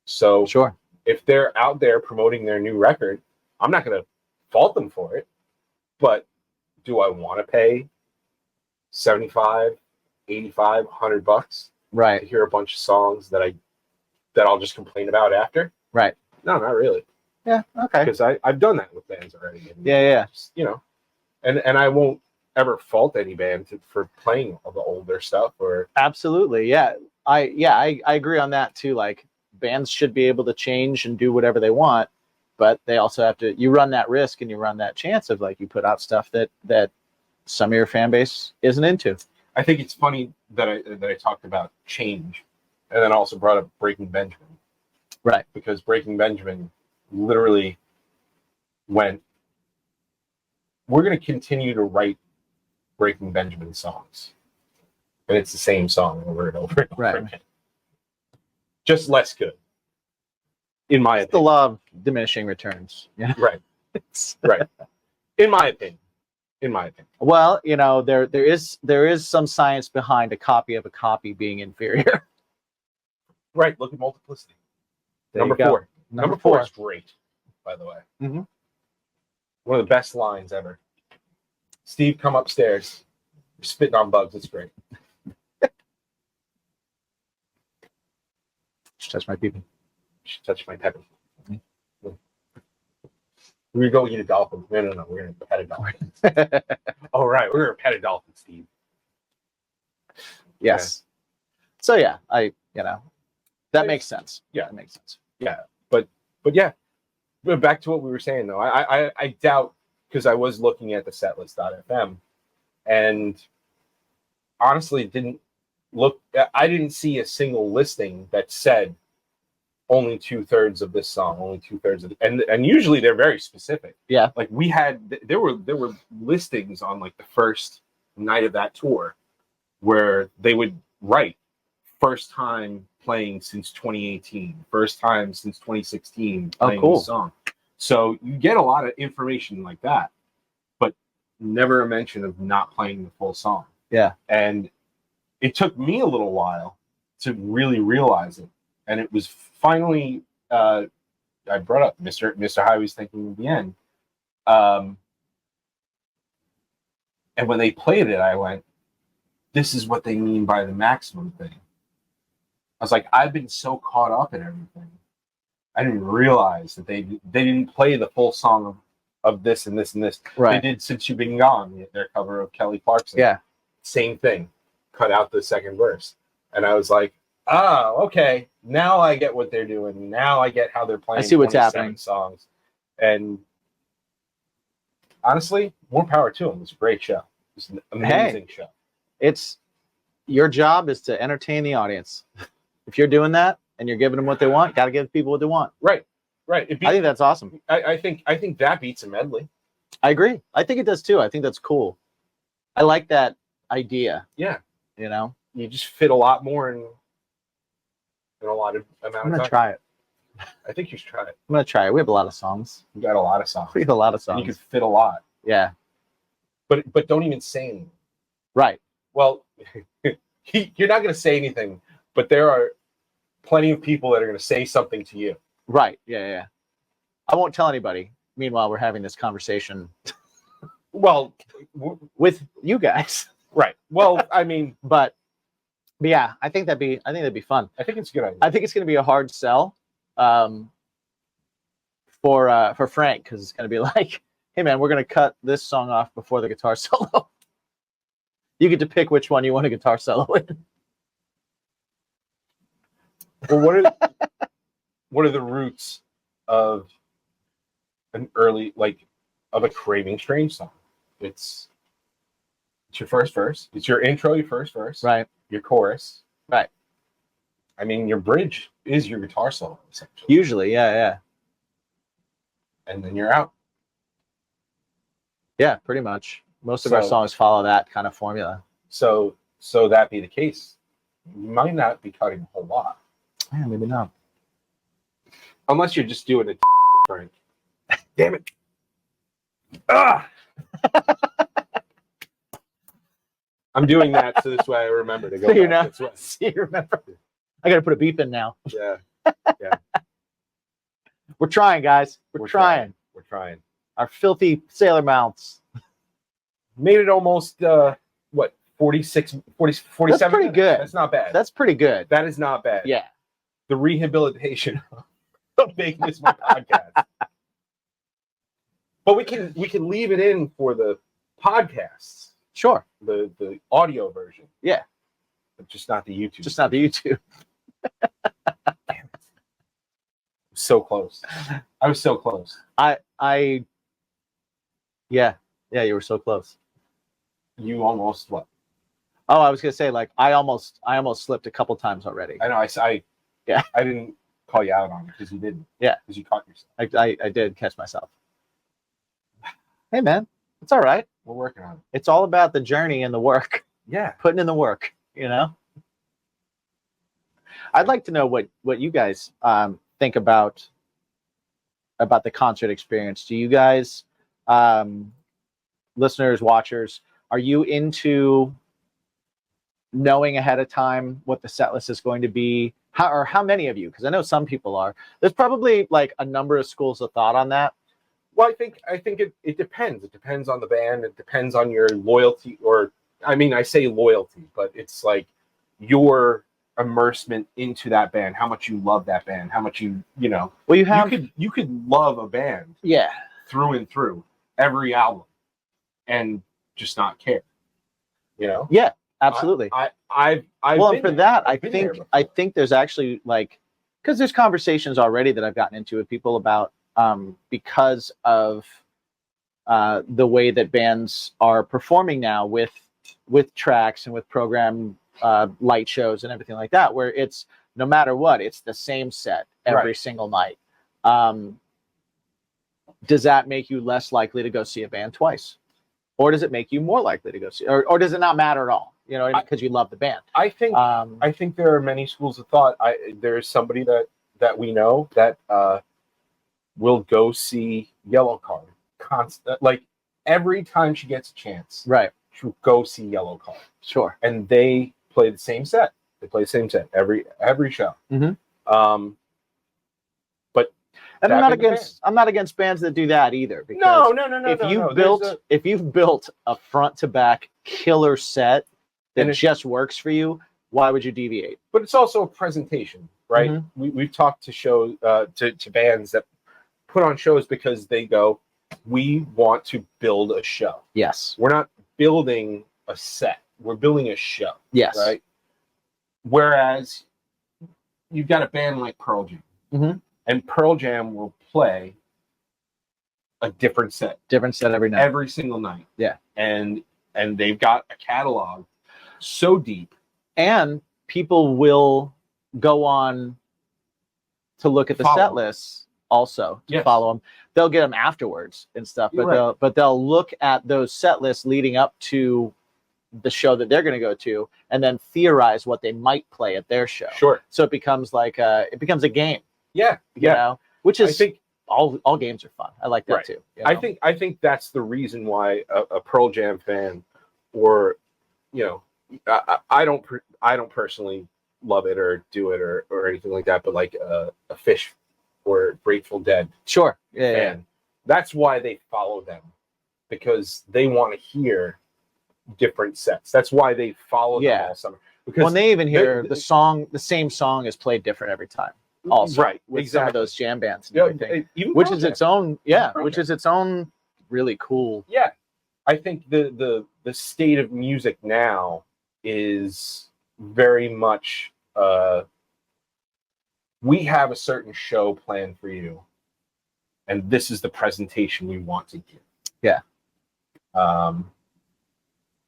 So Sure. if they're out there promoting their new record, I'm not going to fault them for it. But do I want to pay 75, 85, $100 Right. to hear a bunch of songs that I'll just complain about after? Right. No, not really. Yeah. Okay. Because I've done that with bands already. And, Yeah. you know, and I won't ever fault any band for playing all the older stuff or Absolutely. Yeah. I agree on that too. Like, bands should be able to change and do whatever they want, but they also have to. You run that risk, and you run that chance of, like, you put out stuff that some of your fan base isn't into. I think it's funny that I talked about change, and then also brought up Breaking Benjamin, Right. because Breaking Benjamin literally went, we're going to continue to write Breaking Benjamin songs, and it's the same song over and over and over Right. again, just less good, in my It's the opinion. law of diminishing returns. Yeah. Right, right. In my opinion. Well, you know, there is some science behind a copy of a copy being inferior. Right. Look at Multiplicity. There you Number go. 4. Number 4 is great, by the way. Mhm. One of the best lines ever. Steve, come upstairs. You're spitting on bugs. It's great. Just touch my peepee. Should touch my pepper. We're going to go eat a dolphin. No. We're going to pet a dolphin. All right. We're going to pet a dolphin, Steve. Yes. So yeah, that makes sense. Yeah. That makes sense. But yeah, but back to what we were saying, though. I doubt, because I was looking at the setlist.fm, and honestly didn't look. I didn't see a single listing that said only 2/3 of this song, only 2/3 of, and usually they're very specific. Yeah. Like we had, there were listings on like the first night of that tour where they would write first time playing since 2018, first time since 2016 playing cool. this song. So you get a lot of information like that, but never a mention of not playing the full song. Yeah. And it took me a little while to really realize it. And it was finally, I brought up Mr. Highway's Thinking at the end. And when they played it, I went, this is what they mean by the maximum thing. I was like, I've been so caught up in everything. I didn't realize that they didn't play the full song of this and this and this. Right. They did Since You've Been Gone, their cover of Kelly Clarkson. Yeah. Same thing. Cut out the second verse. And I was like, oh, okay. Now I get what they're doing. Now I get how they're playing. I see what's 27 happening. songs. And honestly, more power to them. It's a great show. It's an amazing show. It's your job is to entertain the audience. If you're doing that and you're giving them what they want, got to give people what they want. Right. I think that's awesome. I think that beats a medley. I agree. I think it does too. I think that's cool. I like that idea. Yeah. You know, You just fit a lot more in a lot of amount I'm of gonna time. try it. I think you should try it. I'm gonna try it. We have a lot of songs. You got a lot of songs. We have a lot of And songs. you could fit a lot. Yeah. But don't even say anything. Right. Well, you're not going to say anything, but there are plenty of people that are going to say something to you. Right. Yeah. I won't tell anybody. Meanwhile, we're having this conversation Well, with you guys. right. Well, I mean, But yeah, I think that'd be fun. I think it's a good idea. I think it's going to be a hard sell for Frank, because it's going to be like, hey man, we're going to cut this song off before the guitar solo. You get to pick which one you want a guitar solo in. Well, what are the roots of an early, like, of a Craving Strange song? It's your first verse. It's your intro, your first verse. Right. Your chorus. Right. I mean, your bridge is your guitar solo, essentially. Usually, yeah. And then you're out. Yeah, pretty much. Most of our So- songs follow that kind of formula. So that be the case, you might not be cutting a whole lot. Yeah, maybe not. Unless you're just doing it, Frank. Damn it. Ah! I'm doing that so this way I remember to go So you back know, this way. see, remember. I got to put a beep in now. Yeah. We're trying, guys. We're trying. We're trying. Our filthy sailor mouths. Made it almost, 46, 40, 47 That's pretty minutes? good. That's not bad. That's pretty good. That is not bad. Yeah. The rehabilitation of making this my podcast. But we can leave it in for the podcasts, Sure. the audio version. Yeah. But just not the YouTube. Just not the YouTube. So close. I was so close. Yeah, you were so close. You almost what? Oh, I was gonna say, like, I almost slipped a couple times already. I know. I Yeah. I didn't call you out on it because you didn't. Yeah. Because you caught yourself. I did catch myself. Hey, man, it's all right. We're working on it. It's all about the journey and the work, Yeah. putting in the work. You know. I'd like to know what you guys think about the concert experience. Do you guys, listeners, watchers, are you into knowing ahead of time what the set list is going to be? How many of you? Because I know some people are. There's probably like a number of schools of thought on that. Well, I think it depends. It depends on the band. It depends on your loyalty, or I mean, I say loyalty, but it's like your immersement into that band, how much you love that band, how much you know. Well, you could love a band yeah, through and through, every album, and just not care. You know? yeah, absolutely. I've Well, and been for there. that, I've been there I before. think there's actually, like, because there's conversations already that I've gotten into with people about because of the way that bands are performing now with tracks and with program light shows and everything like that, where it's no matter what, it's the same set every Right. single night. Does that make you less likely to go see a band twice? Or does it make you more likely to go see, or does it not matter at all? You know, because you love the band. I think there are many schools of thought. There's somebody that we know that will go see Yellow Card constant, like every time she gets a chance. Right. She'll go see Yellow Card, Sure. and they play the same set. They play the same set every show. Mhm. But And I'm not against bands that do that either. Because no. If you've built a front to back killer set that And it- just works for you, why would you deviate? But it's also a presentation, right? Mhm. We've talked to shows to bands that put on shows because they go, we want to build a show. Yes. We're not building a set. We're building a show, Yes. right? Whereas you've got a band like Pearl Jam, Mhm. and Pearl Jam will play a different set Different set every night. every single night. Yeah. And they've got a catalog so deep. And people will go on to look at the Follow set them. lists also to Yes. follow them. They'll get them afterwards and stuff, but You're right. they'll look at those set lists leading up to the show that they're going to go to, and then theorize what they might play at their show. Sure. So it becomes like a game, Yeah. you know, which I is think all games are fun. I like that Right. too. you I know? think that's the reason why a Pearl Jam fan, or I don't personally love it or do it or anything like that, but like a Fish or Grateful Dead Sure. Yeah. fan, that's why they follow them, because they want to hear different sets. That's why they follow Yeah. them all summer. Because When they even hear they- the same song is played different every time. Also, right, with exactly. some of those jam bands and Yeah, everything, even which Pearl is Jam. its own, Pearl which Jam. is its own really cool. Yeah, I think the state of music now is very much we have a certain show planned for you, and this is the presentation we want to give. Yeah.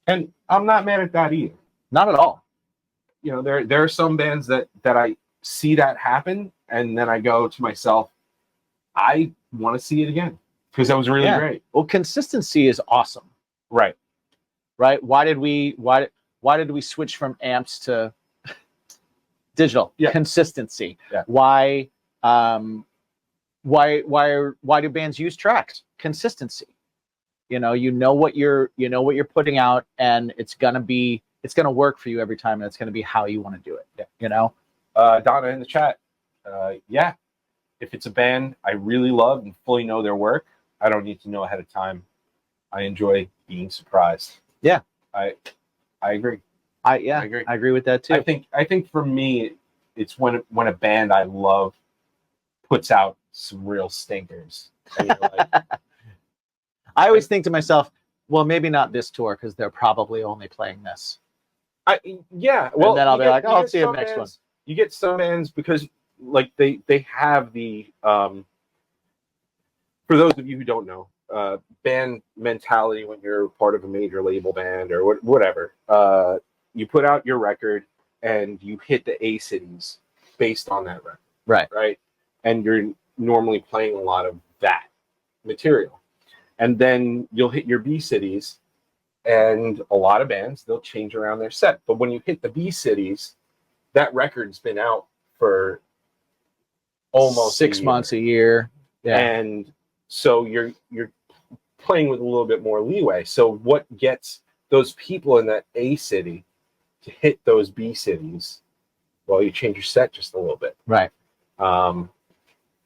And I'm not mad at that either. Not at all. You know, there are some bands that I see that happen, and then I go to myself, I want to see it again. because that was really great. Well, consistency is awesome. Right. Right. Why did we switch from amps to digital? Yeah. Consistency. Yeah. Why do bands use tracks? Consistency. You know what you're putting out, and it's gonna work for you every time, and it's gonna be how you want to do it. Yeah. Donna in the chat. Yeah. If it's a band I really love and fully know their work, I don't need to know ahead of time. I enjoy being surprised. Yeah. I agree. I agree with that too. I think for me, it's when a band I love puts out some real stinkers. And you're like, I always think to myself, well, maybe not this tour because they're probably only playing this. well, and then I'll be like, I'll see you next one. You get some bands because like they have the for those of you who don't know, band mentality when you're part of a major label band or whatever. You put out your record and you hit the A cities based on that record. Right. And you're normally playing a lot of that material. And then you'll hit your B cities, and a lot of bands, they'll change around their set. But when you hit the B cities, that record's been out for almost 6 months, a year. Yeah. And so you're playing with a little bit more leeway. So what gets those people in that A city to hit those B cities? Well, you change your set just a little bit. Right.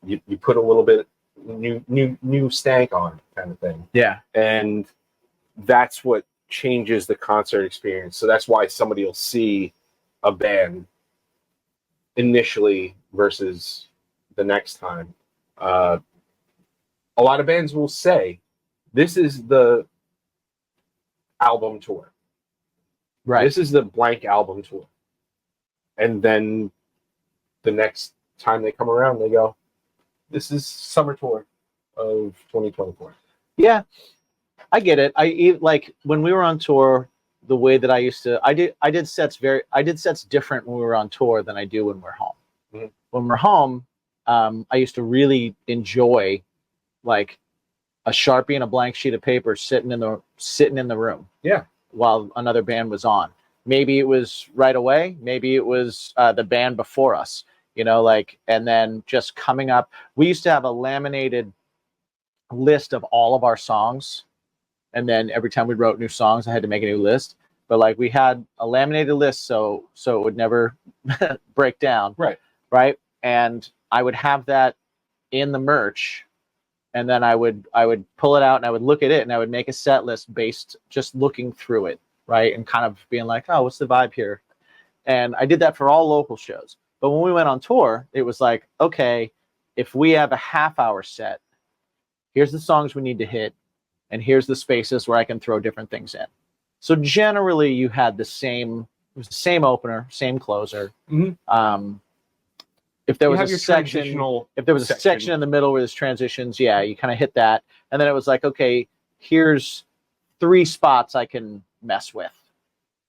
You put a little bit new stank on, kind of thing. Yeah. And that's what changes the concert experience. So that's why somebody will see a band initially versus the next time. A lot of bands will say, this is the album tour. Right. This is the blank album tour. And then the next time they come around, they go, this is summer tour of 2024. Yeah, I get it. Like when we were on tour, the way that I did sets different when we were on tour than I do when we're home. Mm-hmm. When we're home, I used to really enjoy like a Sharpie and a blank sheet of paper sitting in the room. Yeah. While another band was on. Maybe it was right away. Maybe it was the band before us. And then just coming up. We used to have a laminated list of all of our songs, and then every time we wrote new songs, I had to make a new list. But like we had a laminated list, so it would never break down. Right. And I would have that in the merch, and then I would pull it out and I would look at it and I would make a set list based just looking through it, right, and kind of being like, oh, what's the vibe here? And I did that for all local shows. But when we went on tour, it was like, okay, if we have a half-hour set, here's the songs we need to hit, and here's the spaces where I can throw different things in. So generally, you had the same opener, same closer. Mm-hmm. If there was a section in the middle where there's transitions, yeah, you kind of hit that, and then it was like, okay, here's 3 spots I can mess with,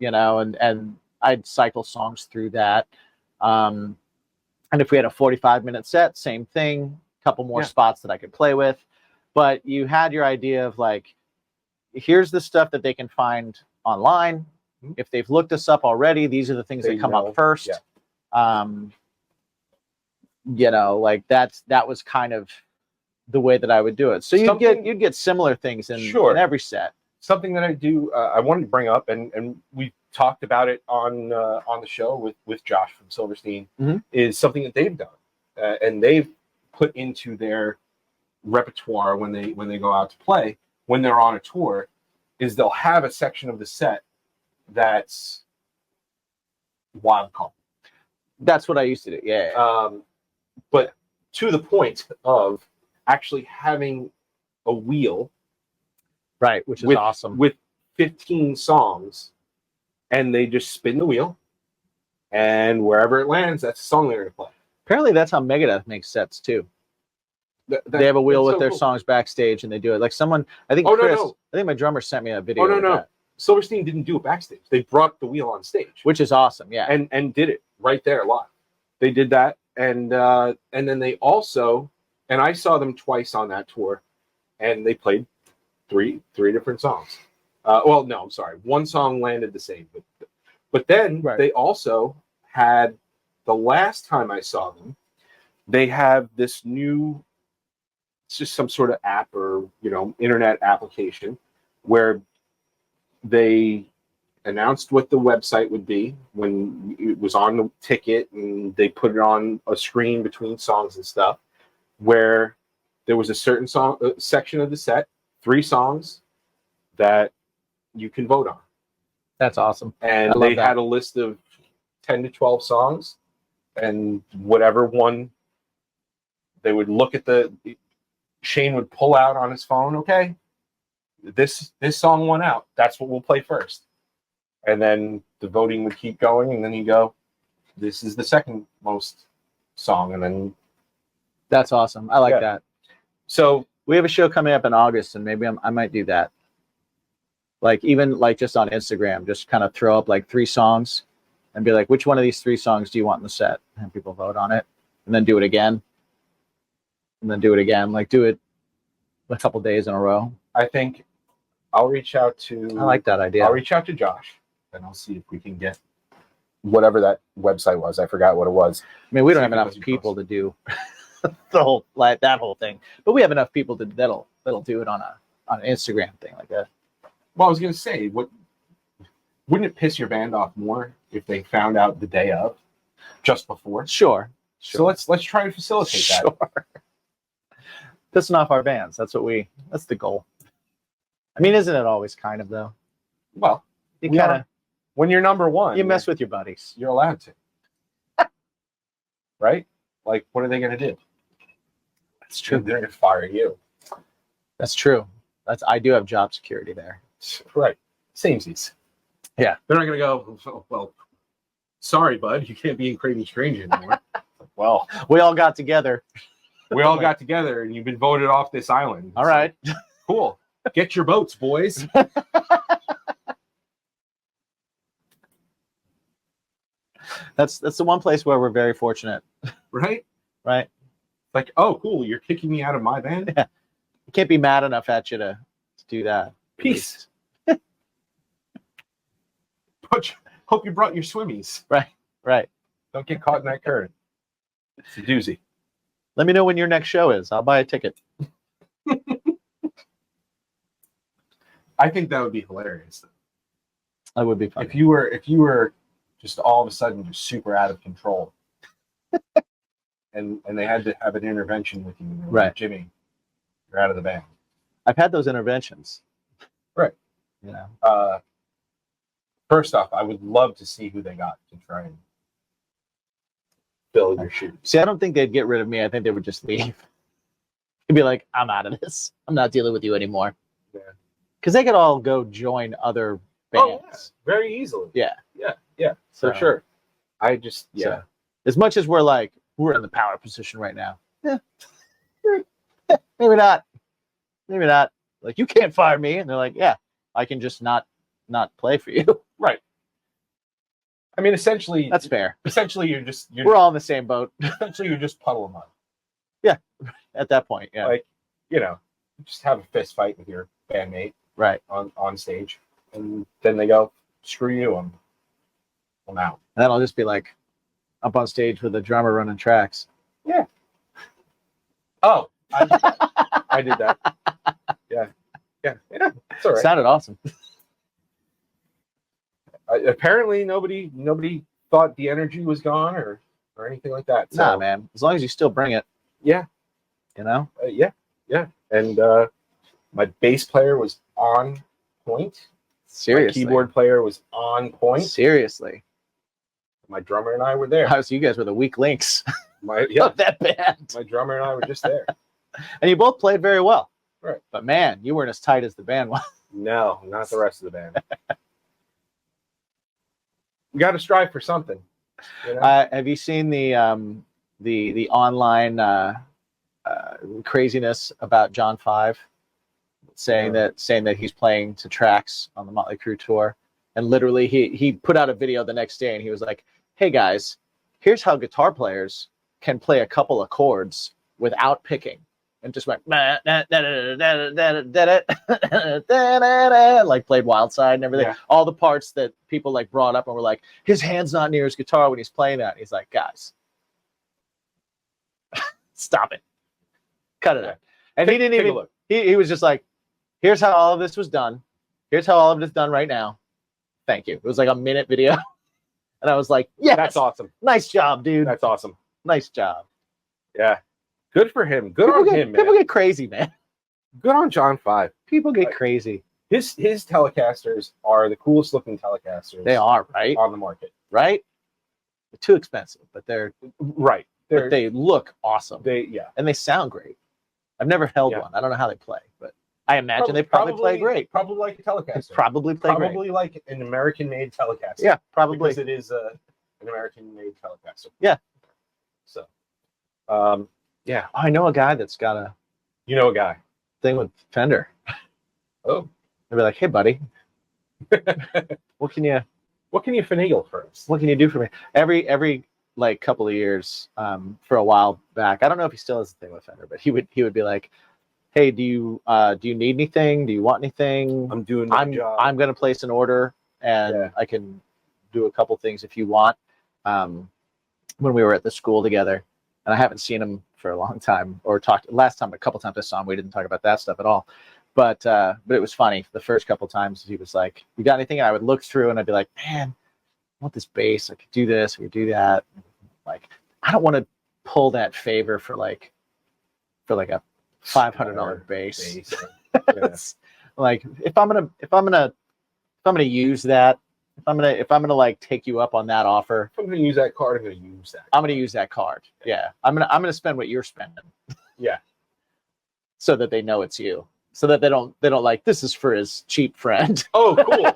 and I'd cycle songs through that. And if we had a 45-minute set, same thing, a couple more spots that I could play with. But you had your idea of like, here's the stuff that they can find online. Mm-hmm. If they've looked us up already, these are the things that come up first. Yeah. Like that was kind of the way that I would do it. So you'd get similar things in every set. Something that I do, I wanted to bring up, and we talked about it on the show with Josh from Silverstein, mm-hmm. is something that they've done, and they've put into their repertoire when they go out to play, when they're on a tour, is they'll have a section of the set that's wild card. That's what I used to do. Yeah. But to the point of actually having a wheel. Right, which is awesome. With 15 songs, and they just spin the wheel, and wherever it lands, that's the song they're going to play. Apparently, that's how Megadeth makes sets too. They have a wheel with their songs backstage, and they do it. Like someone, I think Chris, I think my drummer sent me a video. Oh no, Silverstein didn't do it backstage. They brought the wheel on stage, which is awesome. Yeah, and did it right there live. They did that, and then they also, and I saw them twice on that tour. and they played three different songs. Well, no, I'm sorry. One song landed the same, but then they also had, the last time I saw them, they have this new, it's just some sort of app or, internet application where they announced what the website would be when it was on the ticket, and they put it on a screen between songs and stuff, where there was a certain song section of the set, 3 songs that you can vote on. That's awesome. And they had a list of 10 to 12 songs, and whatever one they would look at, Shane would pull out on his phone, okay, this song won out, that's what we'll play first. And then the voting would keep going, and then you go, this is the second most song, and then that's awesome. I like that. So we have a show coming up in August, and maybe I might do that. Like, even like just on Instagram, just kind of throw up like 3 songs and be like, which one of these 3 songs do you want in the set? And people vote on it, and then do it again. And then do it again. Like, do it a couple days in a row. I think I'll reach out to... I like that idea. I'll reach out to Josh, and I'll see if we can get whatever that website was. I forgot what it was. I mean, we don't have enough people to do that whole thing, but we have enough people that'll do it on an Instagram thing like that. Well, I was going to say, wouldn't it piss your band off more if they found out the day of, just before? Sure. So let's try to facilitate that. Sure. Pissing off our bands. That's the goal. I mean, isn't it always kind of, though? Well, you kind of, when you're number one, you mess with your buddies. You're allowed to. Right? Like, what are they going to do? That's true. They're going to fire you. That's true. I do have job security there. Right. Samesies. Yeah. They're not going to go, well, sorry, bud, you can't be in Craving Strange anymore. Well, we all got together. We all got together, and you've been voted off this island. All right. Cool. Get your boats, boys. That's the one place where we're very fortunate. Right? Right. Like, oh, cool, you're kicking me out of my band? Yeah. You can't be mad enough at you to do that. Peace. Hope you brought your swimmies. Right. Don't get caught in that current. It's a doozy. Let me know when your next show is. I'll buy a ticket. I think that would be hilarious. That would be fun. If you were just all of a sudden just super out of control, and they had to have an intervention with you, right? Like, Jimmy, you're out of the band. I've had those interventions. Right. You know. First off, I would love to see who they got to try and fill your shoes. See, I don't think they'd get rid of me. I think they would just leave. They'd be like, I'm out of this. I'm not dealing with you anymore. Yeah. Because they could all go join other bands. Oh, yeah. Very easily. Yeah. For sure. I just, So, as much as we're in the power position right now. Yeah. Maybe not. Like, you can't fire me. And they're like, yeah, I can just not play for you. Right. I mean, essentially, that's fair. Essentially, we're all in the same boat. Essentially, you're just puddle of mud. Yeah. At that point, yeah. Like, just have a fist fight with your bandmate. Right. On stage. And then they go, screw you, I'm out. And then I'll just be like up on stage with the drummer running tracks. Yeah. Oh, I did that. Yeah. It's all right. Sounded awesome. Apparently, nobody thought the energy was gone or anything like that. So, nah, man. As long as you still bring it. Yeah. Yeah. And my bass player was on point. Seriously. My keyboard player was on point. Seriously. My drummer and I were there. Oh, so you guys were the weak links of that band. My drummer and I were just there. And you both played very well. Right. But man, you weren't as tight as the band was. No, not the rest of the band. You got to strive for something. Have you seen the online craziness about John 5 saying that he's playing to tracks on the Motley Crue tour, and literally he put out a video the next day and he was like, "Hey guys, here's how guitar players can play a couple of chords without picking, and just went like played Wild Side and everything. Yeah. All the parts that people like brought up and were like, his hand's not near his guitar when he's playing that. And he's like, guys, stop it, cut it out. And he didn't take a even. look. He was just like, here's how all of this was done. Here's how all of it is done right now. Thank you. It was like a minute video, and I was like, yes, That's awesome. nice job, dude. That's awesome. Nice job. Yeah. Good for him. Good People on get, him, man. people get crazy, man. Good on John 5. People get crazy. His Telecasters are the coolest looking Telecasters They are, right? on the market. Right? They're too expensive, but Right. they look awesome. Yeah. And they sound great. I've never held Yeah. one. I don't know how they play, but I imagine they probably play great. Probably like a Telecaster. Probably play great. Probably like an American-made Telecaster. Yeah, probably. Because it is an American-made Telecaster. Yeah. So, yeah. I know a guy that's got a You know a guy. thing with Fender. Oh. I'd be like, hey, buddy, what can you finagle for us? what can you do for me? Every like couple of years, for a while back, I don't know if he still has a thing with Fender, but he would be like, hey, do you need anything? Do you want anything? I'm doing my job. I'm gonna place an order, and Yeah. I can do a couple things if you want. When we were at the school together, and I haven't seen him for a long time, or talked last time a couple times I saw him, we didn't talk about that stuff at all. But it was funny. The first couple times he was like, "You got anything?" And I would look through and I'd be like, "Man, I want this bass. I could do this. I could do that." Like, I don't want to pull that favor for like a $500 bass. Yeah. Like, if I'm gonna use that, if I'm gonna like take you up on that offer, If I'm going to use that card, I'm going to use that. I'm gonna use that card. Yeah, I'm gonna spend what you're spending. Yeah. So that they know it's you. So that they don't like, this is for his cheap friend. Oh, cool.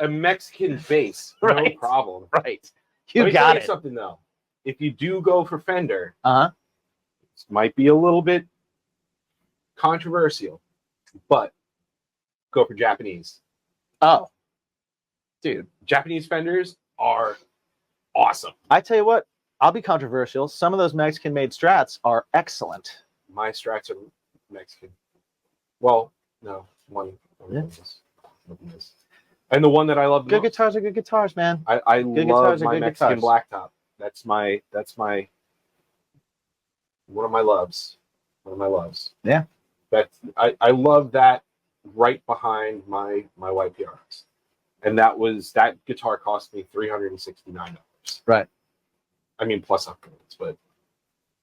A Mexican bass. No Right. problem. Right. Let You me tell got you it. something, though. If you do go for Fender, Uh-huh. this might be a little bit controversial, but go for Japanese. Oh. Dude, Japanese Fenders are awesome. I tell you what, I'll be controversial. Some of those Mexican-made Strats are excellent. My Strats are Mexican. Well, no, one Yeah. is. And the one that I love the Good most, guitars are good guitars, man. I Good love guitars are my good Mexican guitars. blacktop. That's my one of my loves. One of my loves. Yeah. I love that right behind my white PRS. And that guitar cost me $369. Right. I mean, plus upgrades, but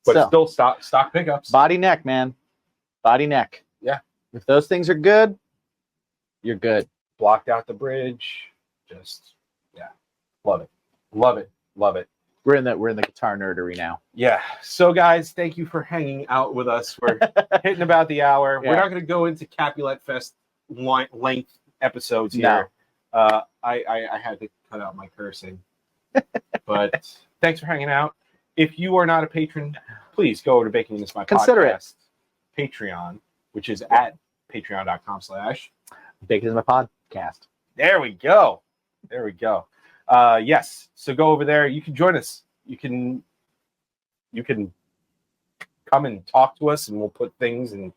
So, still stock pickups. body neck, man. Body neck. Yeah. If those things are good, you're good. Blocked out the bridge. Just love it. We're in the guitar nerdery now. Yeah. So guys, thank you for hanging out with us. We're hitting about the hour. Yeah. We're not going to go into Capulet Fest length episodes here. I had to cut out my cursing. But thanks for hanging out. If you are not a patron, please go over to Baking This My Consider it. Podcast Patreon, which is at patreon.com/ Big is my podcast. There we go. Yes. So go over there. You can join us. You can come and talk to us, and we'll put things. And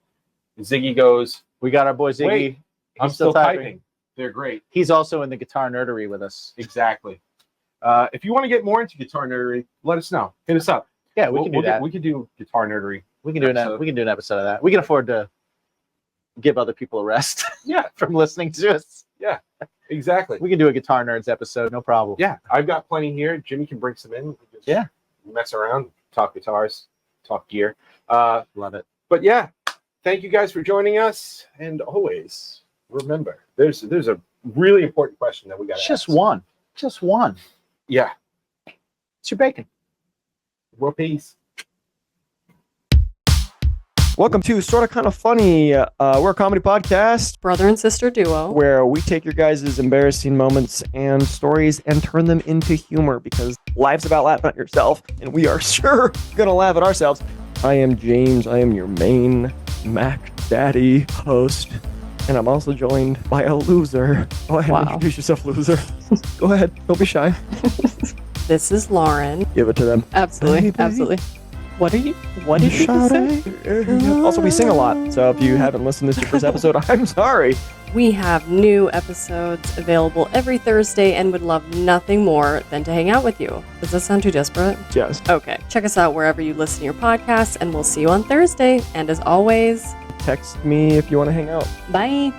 Ziggy goes, We got our boy Ziggy. Wait, He's I'm still typing. They're great. He's also in the guitar nerdery with us. Exactly. If you want to get more into guitar nerdery, let us know. Hit us up. Yeah, we can do that. We can do guitar nerdery. We can do episode. we can do an episode of that. We can afford to give other people a rest Yeah. from listening to us. Exactly. We can do a guitar nerds episode, no problem. Yeah, I've got plenty here. Jimmy can bring some in. We just Yeah. mess around, talk guitars, talk gear. Love it. But yeah, thank you guys for joining us. And always remember, there's a really important question that we got to Just ask. one. Just one. Yeah. It's your bacon. World peace. Welcome to Sorta Kinda Funny. We're a comedy podcast Brother and sister duo. where we take your guys' embarrassing moments and stories and turn them into humor because life's about laughing at yourself, and we are sure gonna laugh at ourselves. I am James. I am your main Mac Daddy host, and I'm also joined by a loser. Go ahead and Wow. introduce yourself, loser. Go ahead. Don't be shy. This is Lauren. Give it to them. Absolutely. Baby. Absolutely. What did you just say? Also, we sing a lot, so if you haven't listened to this first episode, I'm sorry. We have new episodes available every Thursday and would love nothing more than to hang out with you. Does that sound too desperate? Yes. Okay. Check us out wherever you listen to your podcasts, and we'll see you on Thursday. And as always, Text me if you want to hang out. bye.